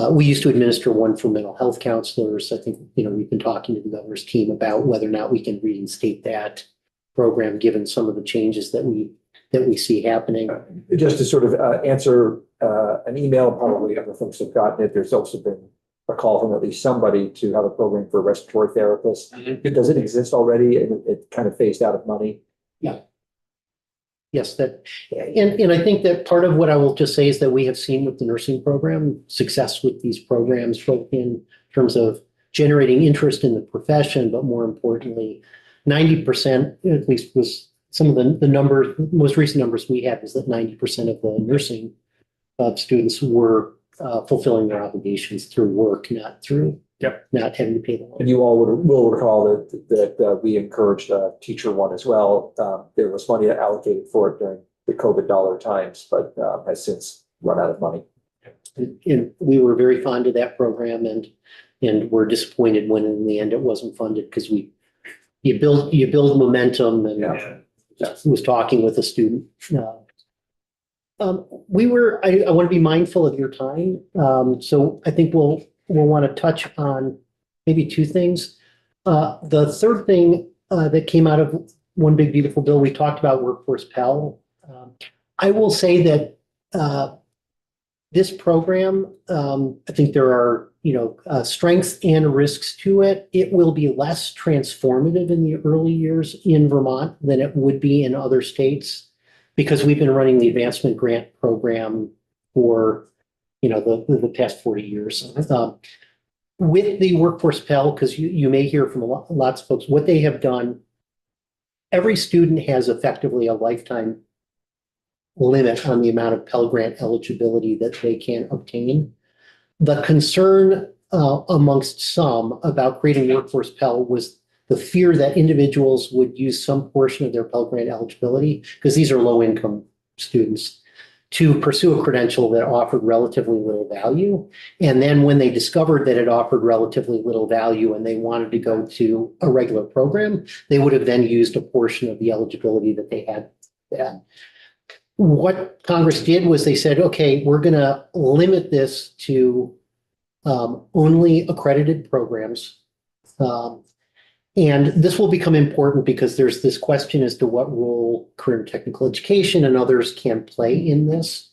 we used to administer one for mental health counselors. I think, we've been talking to the governor's team about whether or not we can reinstate that program, given some of the changes that we see happening. Just to sort of answer an email, probably other folks have gotten it. There's also been a call from at least somebody to have a program for respiratory therapists. Does it exist already? And it kind of phased out of money? Yes, and I think that part of what I will just say is that we have seen with the nursing program, success with these programs, both in terms of generating interest in the profession, but more importantly, 90%, at least was some of the numbers, most recent numbers we had was that 90% of the nursing students were fulfilling their obligations through work, not through not having to pay the loan. And you all will recall that we encouraged Teacher One as well. There was money allocated for it during the COVID dollar times, but has since run out of money. And we were very fond of that program and were disappointed when in the end it wasn't funded because you build momentum and was talking with a student. I want to be mindful of your time. So I think we'll want to touch on maybe two things. The third thing that came out of One Big Beautiful Bill, we talked about Workforce Pell. I will say that this program, I think there are strengths and risks to it. It will be less transformative in the early years in Vermont than it would be in other states because we've been running the advancement grant program for the past 40 years. With the Workforce Pell, because you may hear from lots of folks, what they have done, every student has effectively a lifetime limit on the amount of Pell Grant eligibility that they can obtain. The concern amongst some about creating Workforce Pell was the fear that individuals would use some portion of their Pell Grant eligibility, because these are low-income students, to pursue a credential that offered relatively little value. And then when they discovered that it offered relatively little value and they wanted to go to a regular program, they would have then used a portion of the eligibility that they had. What Congress did was they said, okay, we're going to limit this to only accredited programs. And this will become important because there's this question as to what role career and technical education and others can play in this.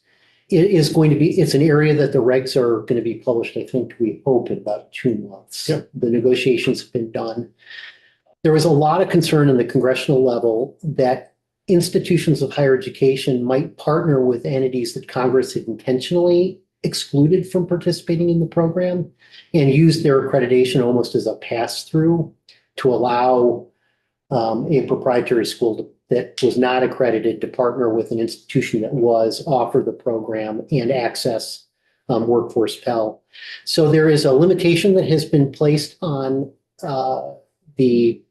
It's an area that the regs are going to be published, I think, we hope, in about 2 months. Yep. The negotiations have been done. There was a lot of concern in the congressional level that institutions of higher education might partner with entities that Congress had intentionally excluded from participating in the program and use their accreditation almost as a pass-through to allow a proprietary school that was not accredited to partner with an institution that was, offer the program and access Workforce Pell. So there is a limitation that has been placed on the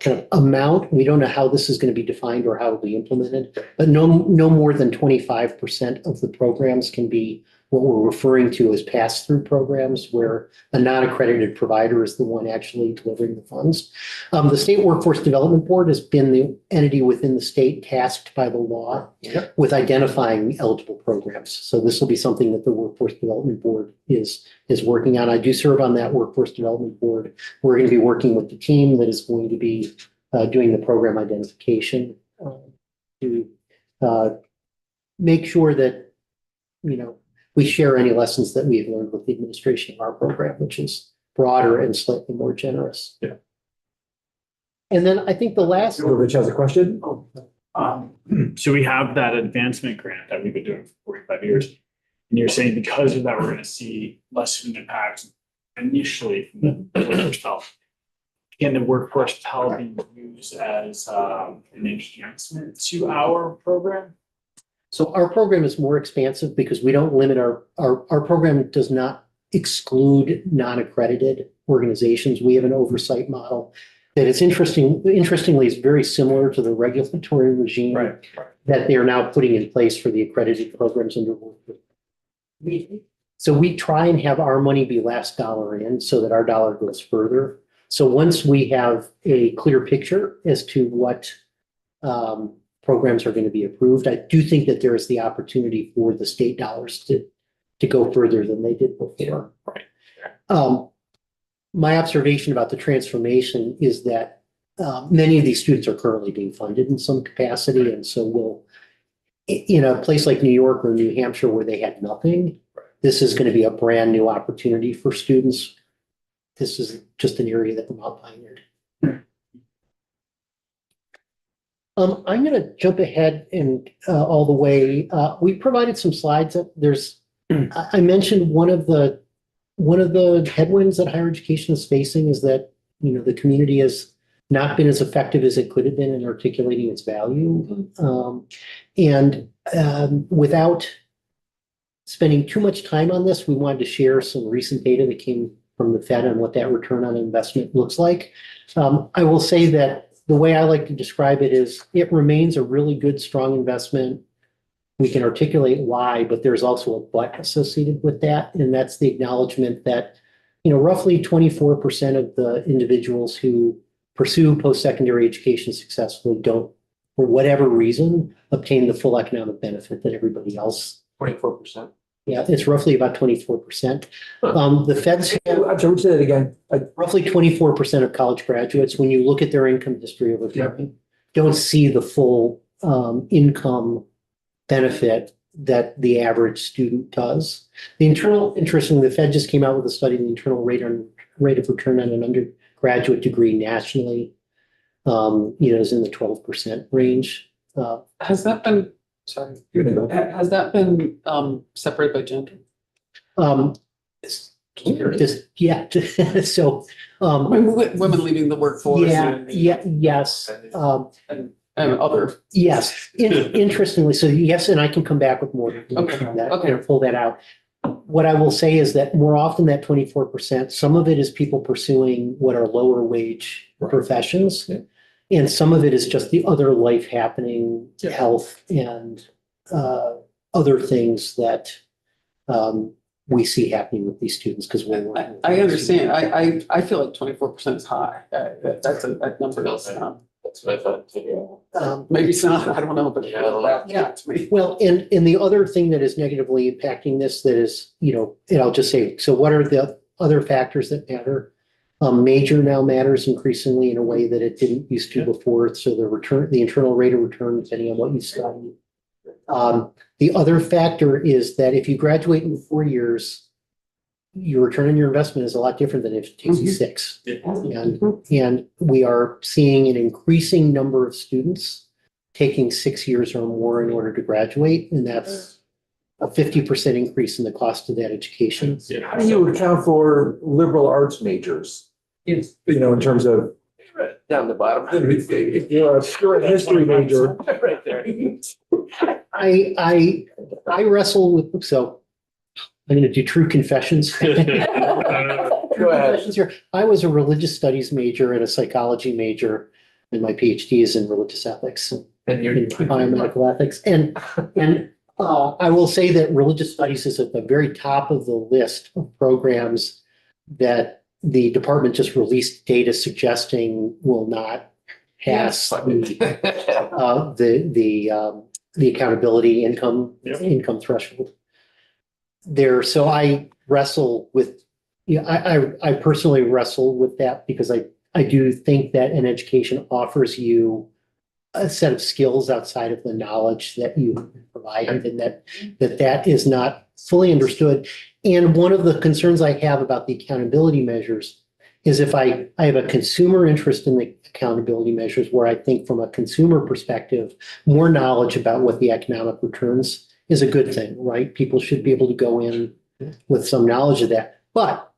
kind of amount. We don't know how this is going to be defined or how it'll be implemented, but no more than 25% of the programs can be what we're referring to as pass-through programs, where a non-accredited provider is the one actually delivering the funds. The State Workforce Development Board has been the entity within the state tasked by the law with identifying eligible programs. So this will be something that the Workforce Development Board is working on. I do serve on that Workforce Development Board. We're going to be working with the team that is going to be doing the program identification to make sure that, we share any lessons that we've learned with the administration of our program, which is broader and slightly more generous. Yeah. And then I think the last. Rich has a question. So we have that advancement grant that we've been doing for 45 years. And you're saying because of that, we're going to see less student impact initially from the workforce Pell. Can the workforce Pell be used as an enhancement to our program? So our program is more expansive because we don't limit our program does not exclude non-accredited organizations. We have an oversight model that is interestingly, is very similar to the regulatory regime that they are now putting in place for the accredited programs under workforce. So we try and have our money be last dollar in so that our dollar goes further. So once we have a clear picture as to what programs are going to be approved, I do think that there is the opportunity for the state dollars to go further than they did before. My observation about the transformation is that many of these students are currently being funded in some capacity, and so we'll, in a place like New York or New Hampshire where they had nothing, this is going to be a brand new opportunity for students. This is just an area that Vermont pioneered. I'm going to jump ahead and all the way. We provided some slides. I mentioned one of the headwinds that higher education is facing is that the community has not been as effective as it could have been in articulating its value. Without spending too much time on this, we wanted to share some recent data that came from the Fed on what that return on investment looks like. I will say that the way I like to describe it is it remains a really good, strong investment. We can articulate why, but there's also a but associated with that. And that's the acknowledgement that, roughly 24% of the individuals who pursue post-secondary education successfully don't, for whatever reason, obtain the full economic benefit that everybody else. 24%. Yeah, it's roughly about 24%. The Feds have I'm sorry, say that again. roughly 24% of college graduates, when you look at their income history over time, don't see the full income benefit that the average student does. Interestingly, the Fed just came out with a study, the internal rate of return on an undergraduate degree nationally, is in the 12% range. Has that been, sorry, has that been separated by gender? So, Women leaving the workforce. yes. And other. Yes, interestingly, so yes, and I can come back with more Okay, on that, okay. pull that out. What I will say is that more often that 24%, some of it is people pursuing what are lower wage professions. Yeah. And some of it is just the other life happening, Yeah. health and other things that we see happening with these students because we're working with I them. understand. I feel like 24% is high. That's a number that's, That's what I thought too. maybe it's not, I don't know, but Yeah. to me. Well, and the other thing that is negatively impacting this that is, and I'll just say, so what are the other factors that matter? Major now matters increasingly in a way that it didn't used to before. So the internal rate of return, depending on what you study. The other factor is that if you graduate in 4 years, your return on your investment is a lot different than if it takes you 6. And we are seeing an increasing number of students taking 6 years or more in order to graduate, and that's a 50% increase in the cost of that education. How do you account for liberal arts majors? In terms of, Down the bottom. if you're a history major. Right there. I wrestle with, so I'm going to do true confessions. Go ahead. Confessions here. I was a religious studies major and a psychology major, and my PhD is in religious ethics And you're. and biomedical ethics. And I will say that religious studies is at the very top of the list of programs that the department just released data suggesting will not pass the accountability income threshold. So I wrestle with, I personally wrestle with that because I do think that an education offers you a set of skills outside of the knowledge that you provide, and that is not fully understood. And one of the concerns I have about the accountability measures is if I have a consumer interest in the accountability measures where I think from a consumer perspective, more knowledge about what the economic returns is a good thing, right? People should be able to go in with some knowledge of that. But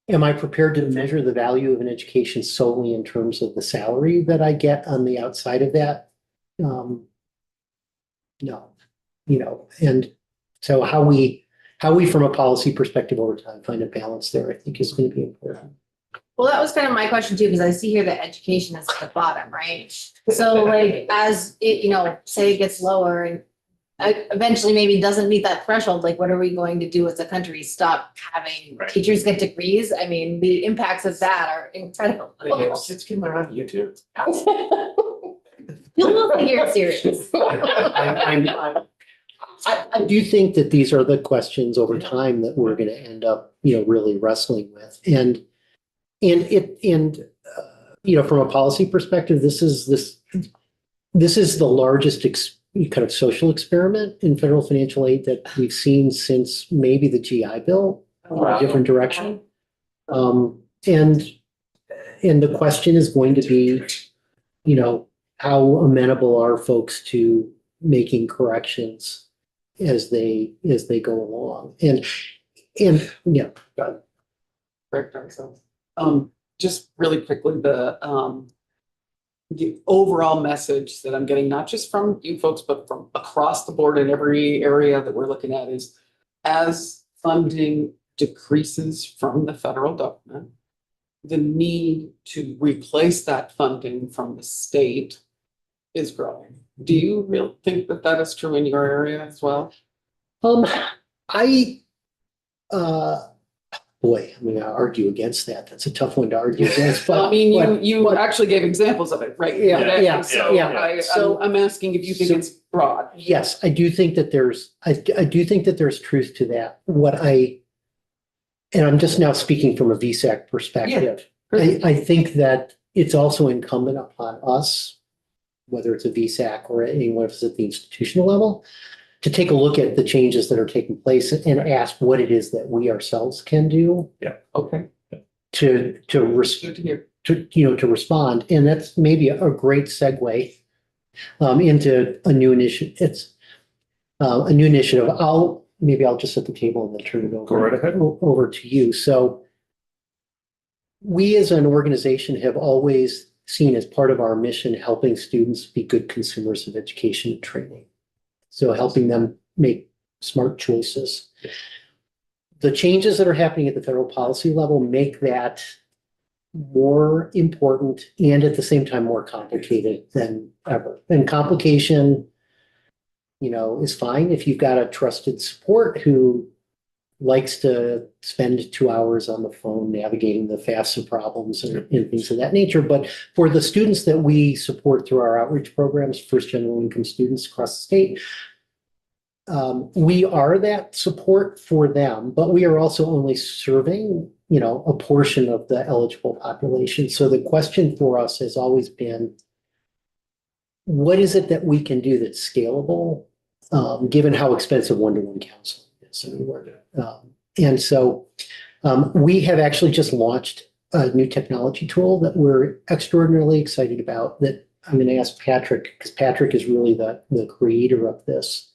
am I prepared to measure the value of an education solely in terms of the salary that I get on the outside of that? No, and so how we from a policy perspective over time find a balance there, I think is going to be important. Well, that was kind of my question too, because I see here that education is at the bottom, right? So like, as it, say it gets lower and eventually maybe doesn't meet that threshold, like what are we going to do as a country? Stop having Right. teachers get degrees? I mean, the impacts of that are incredible. It's getting around YouTube. You'll think you're serious. I do think that these are the questions over time that we're going to end up, really wrestling with. And from a policy perspective, this is the largest kind of social experiment in federal financial aid that we've seen since maybe the GI Bill, in a different direction. And the question is going to be, how amenable are folks to making corrections as they go along? And yeah. Correct ourselves. Just really quickly, the overall message that I'm getting, not just from you folks, but from across the board in every area that we're looking at, is as funding decreases from the federal government, the need to replace that funding from the state is growing. Do you really think that that is true in your area as well? Boy, I'm gonna argue against that. That's a tough one to argue against, Well, but I mean, you actually gave examples of it, right? Yeah, So yeah. So- I'm asking if you think it's broad. yes, I do think that there's truth to that. And I'm just now speaking from a VSAC perspective. I think that it's also incumbent upon us, whether it's a VSAC or anyone if it's at the institutional level, to take a look at the changes that are taking place and ask what it is that we ourselves can do Okay, to good to hear. to respond. And that's maybe a great segue into a new initiative. It's a new initiative. I'll just set the table and then turn it over. Go right ahead. Over to you. So we as an organization have always seen as part of our mission helping students be good consumers of education and training. So helping them make smart choices. The changes that are happening at the federal policy level make that more important and at the same time more complicated than ever. And complication, is fine if you've got a trusted support who likes to spend 2 hours on the phone navigating the FAFSA problems and things of that nature. But for the students that we support through our outreach programs, first general income students across the state, we are that support for them, but we are also only serving, a portion of the eligible population. So the question for us has always been, what is it that we can do that's scalable, given how expensive one-to-one counseling is anywhere? And so we have actually just launched a new technology tool that we're extraordinarily excited about, that I'm going to ask Patrick, because Patrick is really the creator of this,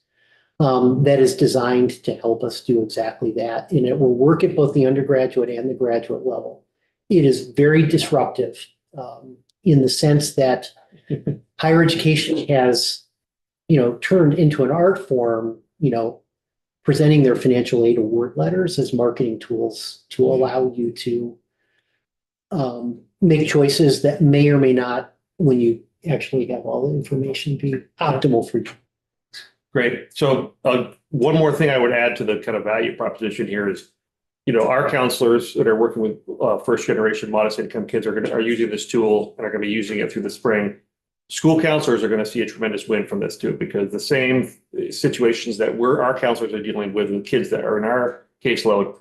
that is designed to help us do exactly that. And it will work at both the undergraduate and the graduate level. It is very disruptive in the sense that higher education has, turned into an art form, presenting their financial aid award letters as marketing tools to allow you to make choices that may or may not, when you actually have all the information, be optimal for you. Great. So one more thing I would add to the kind of value proposition here is, our counselors that are working with first generation modest income kids are using this tool and are going to be using it through the spring. School counselors are going to see a tremendous win from this too, because the same situations that our counselors are dealing with kids that are in our caseload,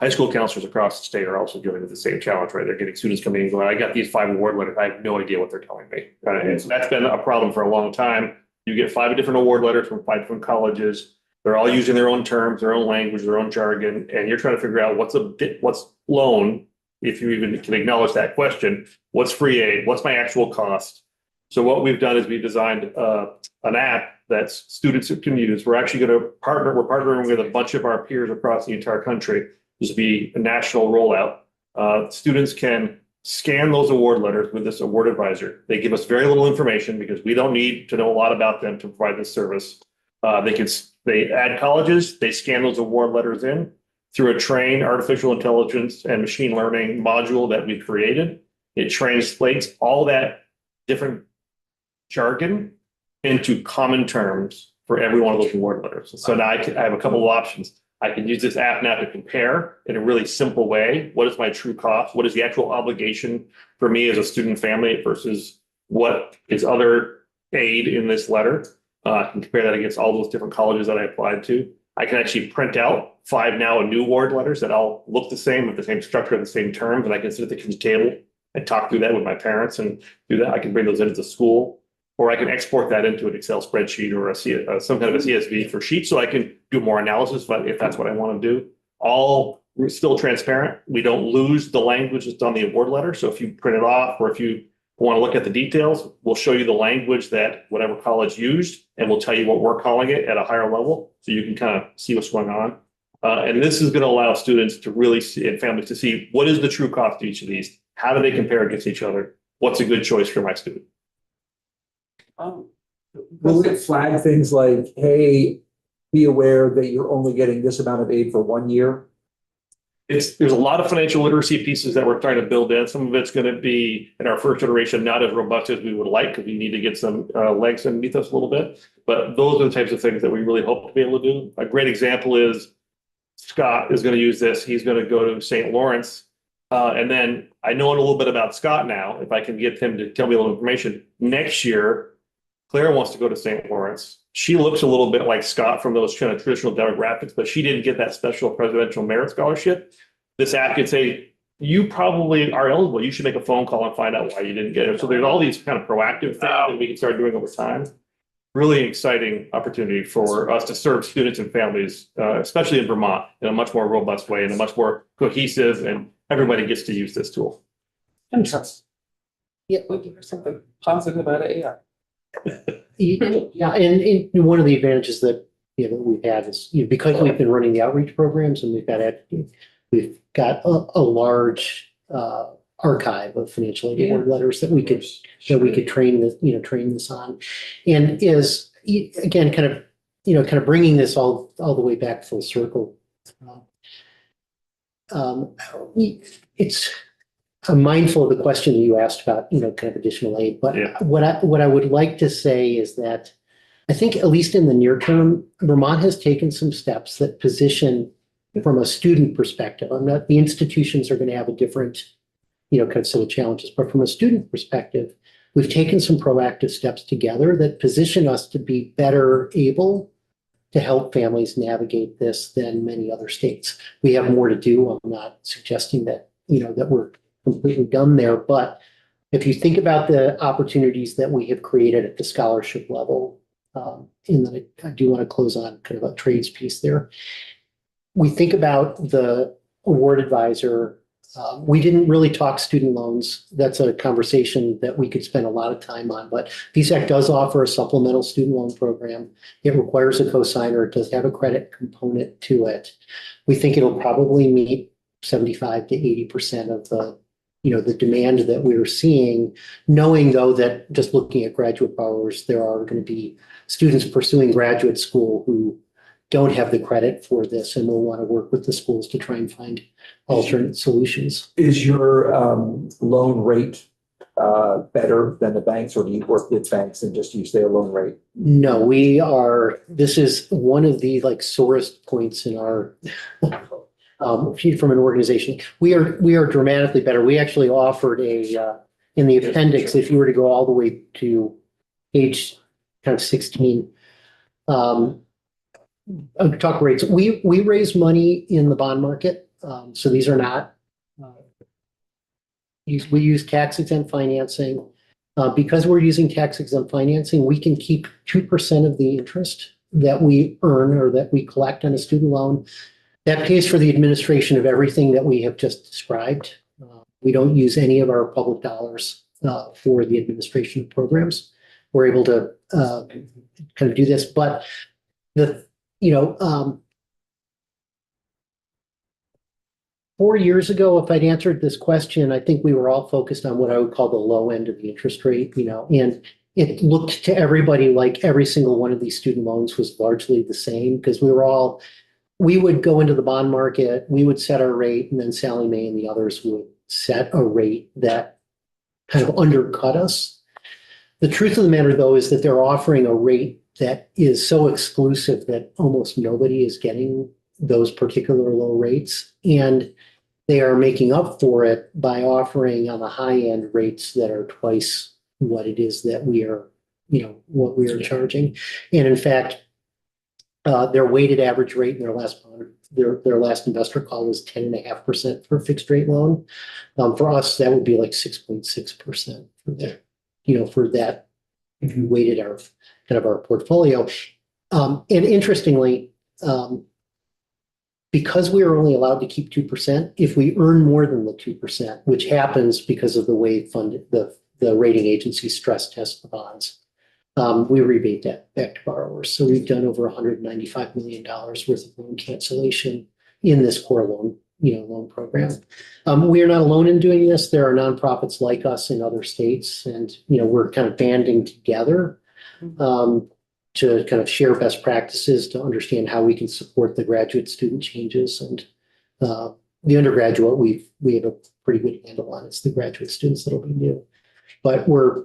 high school counselors across the state are also dealing with the same challenge, right? They're getting students coming in and going, I got these 5 award letters. I have no idea what they're telling me. And so that's been a problem for a long time. You get 5 different award letters from 5 different colleges. They're all using their own terms, their own language, their own jargon, and you're trying to figure out what's loan, if you even can acknowledge that question. What's free aid? What's my actual cost? So what we've done is we've designed an app that students can use. We're actually going to we're partnering with a bunch of our peers across the entire country. This will be a national rollout. Students can scan those award letters with this award advisor. They give us very little information because we don't need to know a lot about them to provide this service. They add colleges, they scan those award letters in through a trained artificial intelligence and machine learning module that we created. It translates all that different jargon into common terms for every one of those award letters. So now I have a couple of options. I can use this app now to compare in a really simple way. What is my true cost? What is the actual obligation for me as a student family versus what is other aid in this letter? I can compare that against all those different colleges that I applied to. I can actually print out 5 now new award letters that all look the same with the same structure and the same terms. And I can sit at the kitchen table and talk through that with my parents and do that. I can bring those into the school. Or I can export that into an Excel spreadsheet or some kind of a CSV for sheet so I can do more analysis if that's what I want to do. All still transparent. We don't lose the language that's on the award letter. So if you print it off or if you want to look at the details, we'll show you the language that whatever college used and we'll tell you what we're calling it at a higher level so you can kind of see what's going on. And this is going to allow students to really see and families to see what is the true cost of each of these. How do they compare against each other? What's a good choice for my student? Will it flag things like, hey, be aware that you're only getting this amount of aid for 1 year? There's a lot of financial literacy pieces that we're trying to build in. Some of it's going to be in our first iteration, not as robust as we would like because we need to get some legs underneath us a little bit. But those are the types of things that we really hope to be able to do. A great example is Scott is going to use this. He's going to go to St. Lawrence. And then I know a little bit about Scott now. If I can get him to tell me a little information. Next year, Claire wants to go to St. Lawrence. She looks a little bit like Scott from those kind of traditional demographics, but she didn't get that special presidential merit scholarship. This app could say, you probably are eligible. You should make a phone call and find out why you didn't get it. So there's all these kind of proactive things that we can start doing over time. Really exciting opportunity for us to serve students and families, especially in Vermont, in a much more robust way, in a much more cohesive, and everybody gets to use this tool. Interesting. Yeah, we give her something positive about AI. Yeah, and one of the advantages that that we've had is because we've been running the outreach programs and we've got a large archive of financial aid award letters that we could train this on, and is again kind of bringing this all the way back full circle. I'm mindful of the question that you asked about, kind of additional aid, but what I would like to say is that I think at least in the near term, Vermont has taken some steps that position from a student perspective. The institutions are going to have a different, kind of set of challenges, but from a student perspective, we've taken some proactive steps together that position us to be better able to help families navigate this than many other states. We have more to do. I'm not suggesting that, that we're completely done there. But if you think about the opportunities that we have created at the scholarship level, and I do want to close on kind of a trades piece there. We think about the award advisor. We didn't really talk student loans. That's a conversation that we could spend a lot of time on, but VSAC does offer a supplemental student loan program. It requires a cosigner. It does have a credit component to it. We think it'll probably meet 75 to 80% of the demand that we're seeing, knowing though that just looking at graduate borrowers, there are going to be students pursuing graduate school who don't have the credit for this and will want to work with the schools to try and find alternate solutions. Is your loan rate better than the banks, or do you work with banks and just use their loan rate? No, this is one of the sorest points in our from an organization. We are dramatically better. We actually offered in the appendix, if you were to go all the way to page kind of 16, talk rates. We raise money in the bond market. So these are not, we use tax exempt financing. Because we're using tax exempt financing, we can keep 2% of the interest that we earn or that we collect on a student loan. That pays for the administration of everything that we have just described. We don't use any of our public dollars for the administration of programs. We're able to kind of do this, but the, 4 years ago, if I'd answered this question, I think we were all focused on what I would call the low end of the interest rate, and it looked to everybody like every single one of these student loans was largely the same because we would go into the bond market, we would set our rate, and then Sally Mae and the others would set a rate that kind of undercut us. The truth of the matter, though, is that they're offering a rate that is so exclusive that almost nobody is getting those particular low rates. And they are making up for it by offering on the high end rates that are twice what it is that we are, what we are charging. And in fact, their weighted average rate in their last investor call was 10.5% for a fixed rate loan. For us, that would be like 6.6% for that, for that weighted our portfolio. And interestingly, because we are only allowed to keep 2%, if we earn more than the 2%, which happens because of the way the rating agency stress test the bonds, we rebate that back to borrowers. So we've done over $195 million worth of loan cancellation in this core loan program. We are not alone in doing this. There are nonprofits like us in other states, and we're kind of banding together to kind of share best practices to understand how we can support the graduate student changes. And the undergraduate, we have a pretty good handle on. It's the graduate students that'll be new. But we're,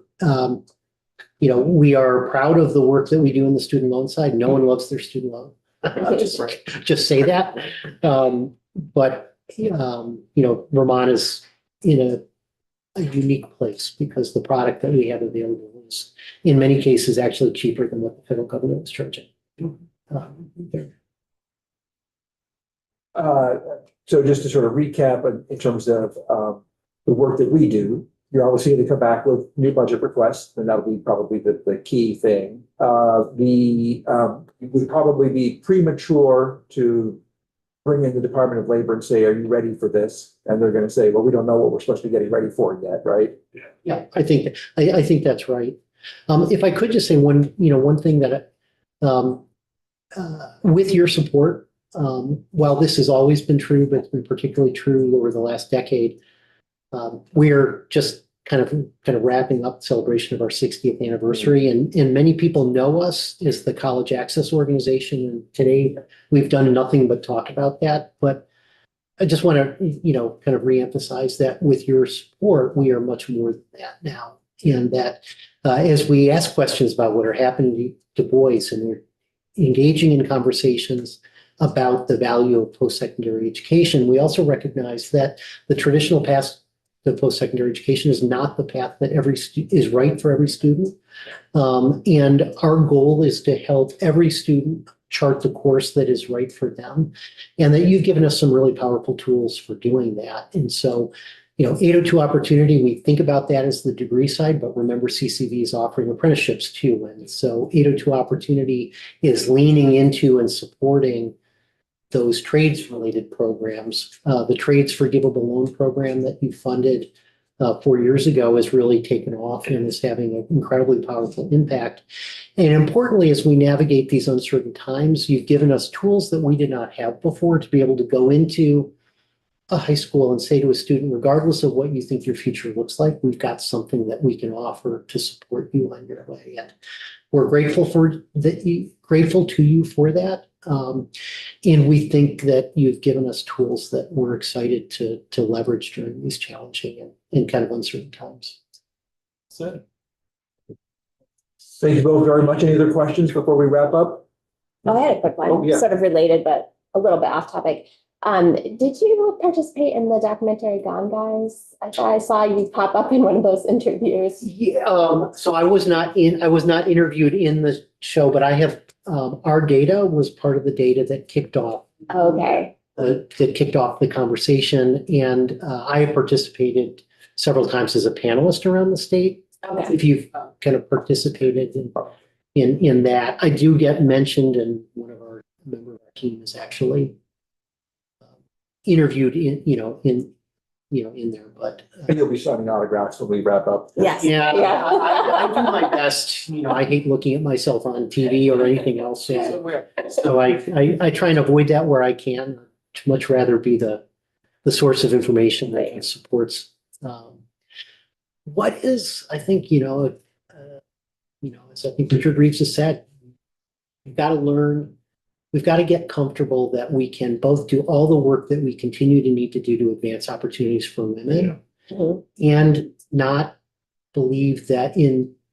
we are proud of the work that we do on the student loan side. No one loves their student loan. Just say that. But Vermont is in a unique place because the product that we have available is in many cases actually cheaper than what the federal government is charging. So just to sort of recap in terms of the work that we do, you're obviously going to come back with new budget requests, and that'll be probably the key thing. It would probably be premature to bring in the Department of Labor and say, are you ready for this? And they're going to say, well, we don't know what we're supposed to be getting ready for yet, right? Yeah, I think that's right. If I could just say one thing that with your support, while this has always been true, but it's been particularly true over the last decade, we're just kind of wrapping up the celebration of our 60th anniversary. And many people know us as the College Access Organization. And today we've done nothing but talk about that. But I just want to, kind of reemphasize that with your support, we are much more than that now. And that as we ask questions about what are happening to boys, and we're engaging in conversations about the value of post-secondary education, we also recognize that the traditional path to post-secondary education is not the path that is right for every student. And our goal is to help every student chart the course that is right for them, and that you've given us some really powerful tools for doing that. And so, 802 Opportunity, we think about that as the degree side, but remember CCV is offering apprenticeships too. And so 802 Opportunity is leaning into and supporting those trades related programs. The Trades Forgivable Loan program that you funded 4 years ago has really taken off and is having an incredibly powerful impact. And importantly, as we navigate these uncertain times, you've given us tools that we did not have before to be able to go into a high school and say to a student, regardless of what you think your future looks like, we've got something that we can offer to support you on your way. And we're grateful to you for that. And we think that you've given us tools that we're excited to leverage during these challenging and kind of uncertain times. Thank you both very much. Any other questions before we wrap up? Oh, I had a quick one, Oh, yeah. sort of related, but a little bit off topic. Did you participate in the documentary Gone Guys? I thought I saw you pop up in one of those interviews. Yeah, so I was not interviewed in the show, but I have, our data was part of the data that kicked off. Okay. That kicked off the conversation, and I have participated several times as a panelist around the state. Okay. If you've kind of participated in that, I do get mentioned, and one of our member of our team is actually interviewed in in there, but. And you'll be signing autographs when we wrap up. Yes. Yeah, Yeah. I do my best, I hate looking at myself on TV or anything else, so I try and avoid that where I can. I'd much rather be the source of information that supports. What is, I think, as I think Richard Reeves has said, we've got to learn, we've got to get comfortable that we can both do all the work that we continue to need to do to advance opportunities for women Mhm. and not believe that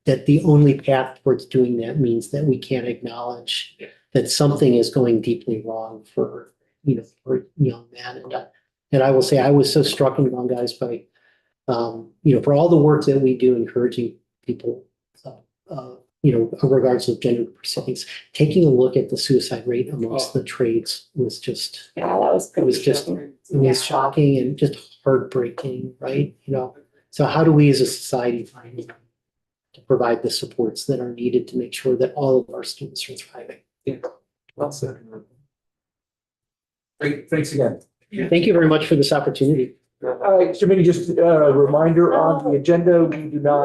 that the only path towards doing that means that we can't acknowledge that something is going deeply wrong for young men. And I will say, I was so struck and wrong, guys, by, for all the work that we do encouraging people, in regards to gender perceptions, taking a look at the suicide rate amongst the trades was just, Yeah, that was it pretty. was just, it was shocking and just heartbreaking, right? So how do we as a society find to provide the supports that are needed to make sure that all of our students are thriving? Well said. Great, thanks again. Thank you very much for this opportunity. All right, so maybe just a reminder on the agenda, we do not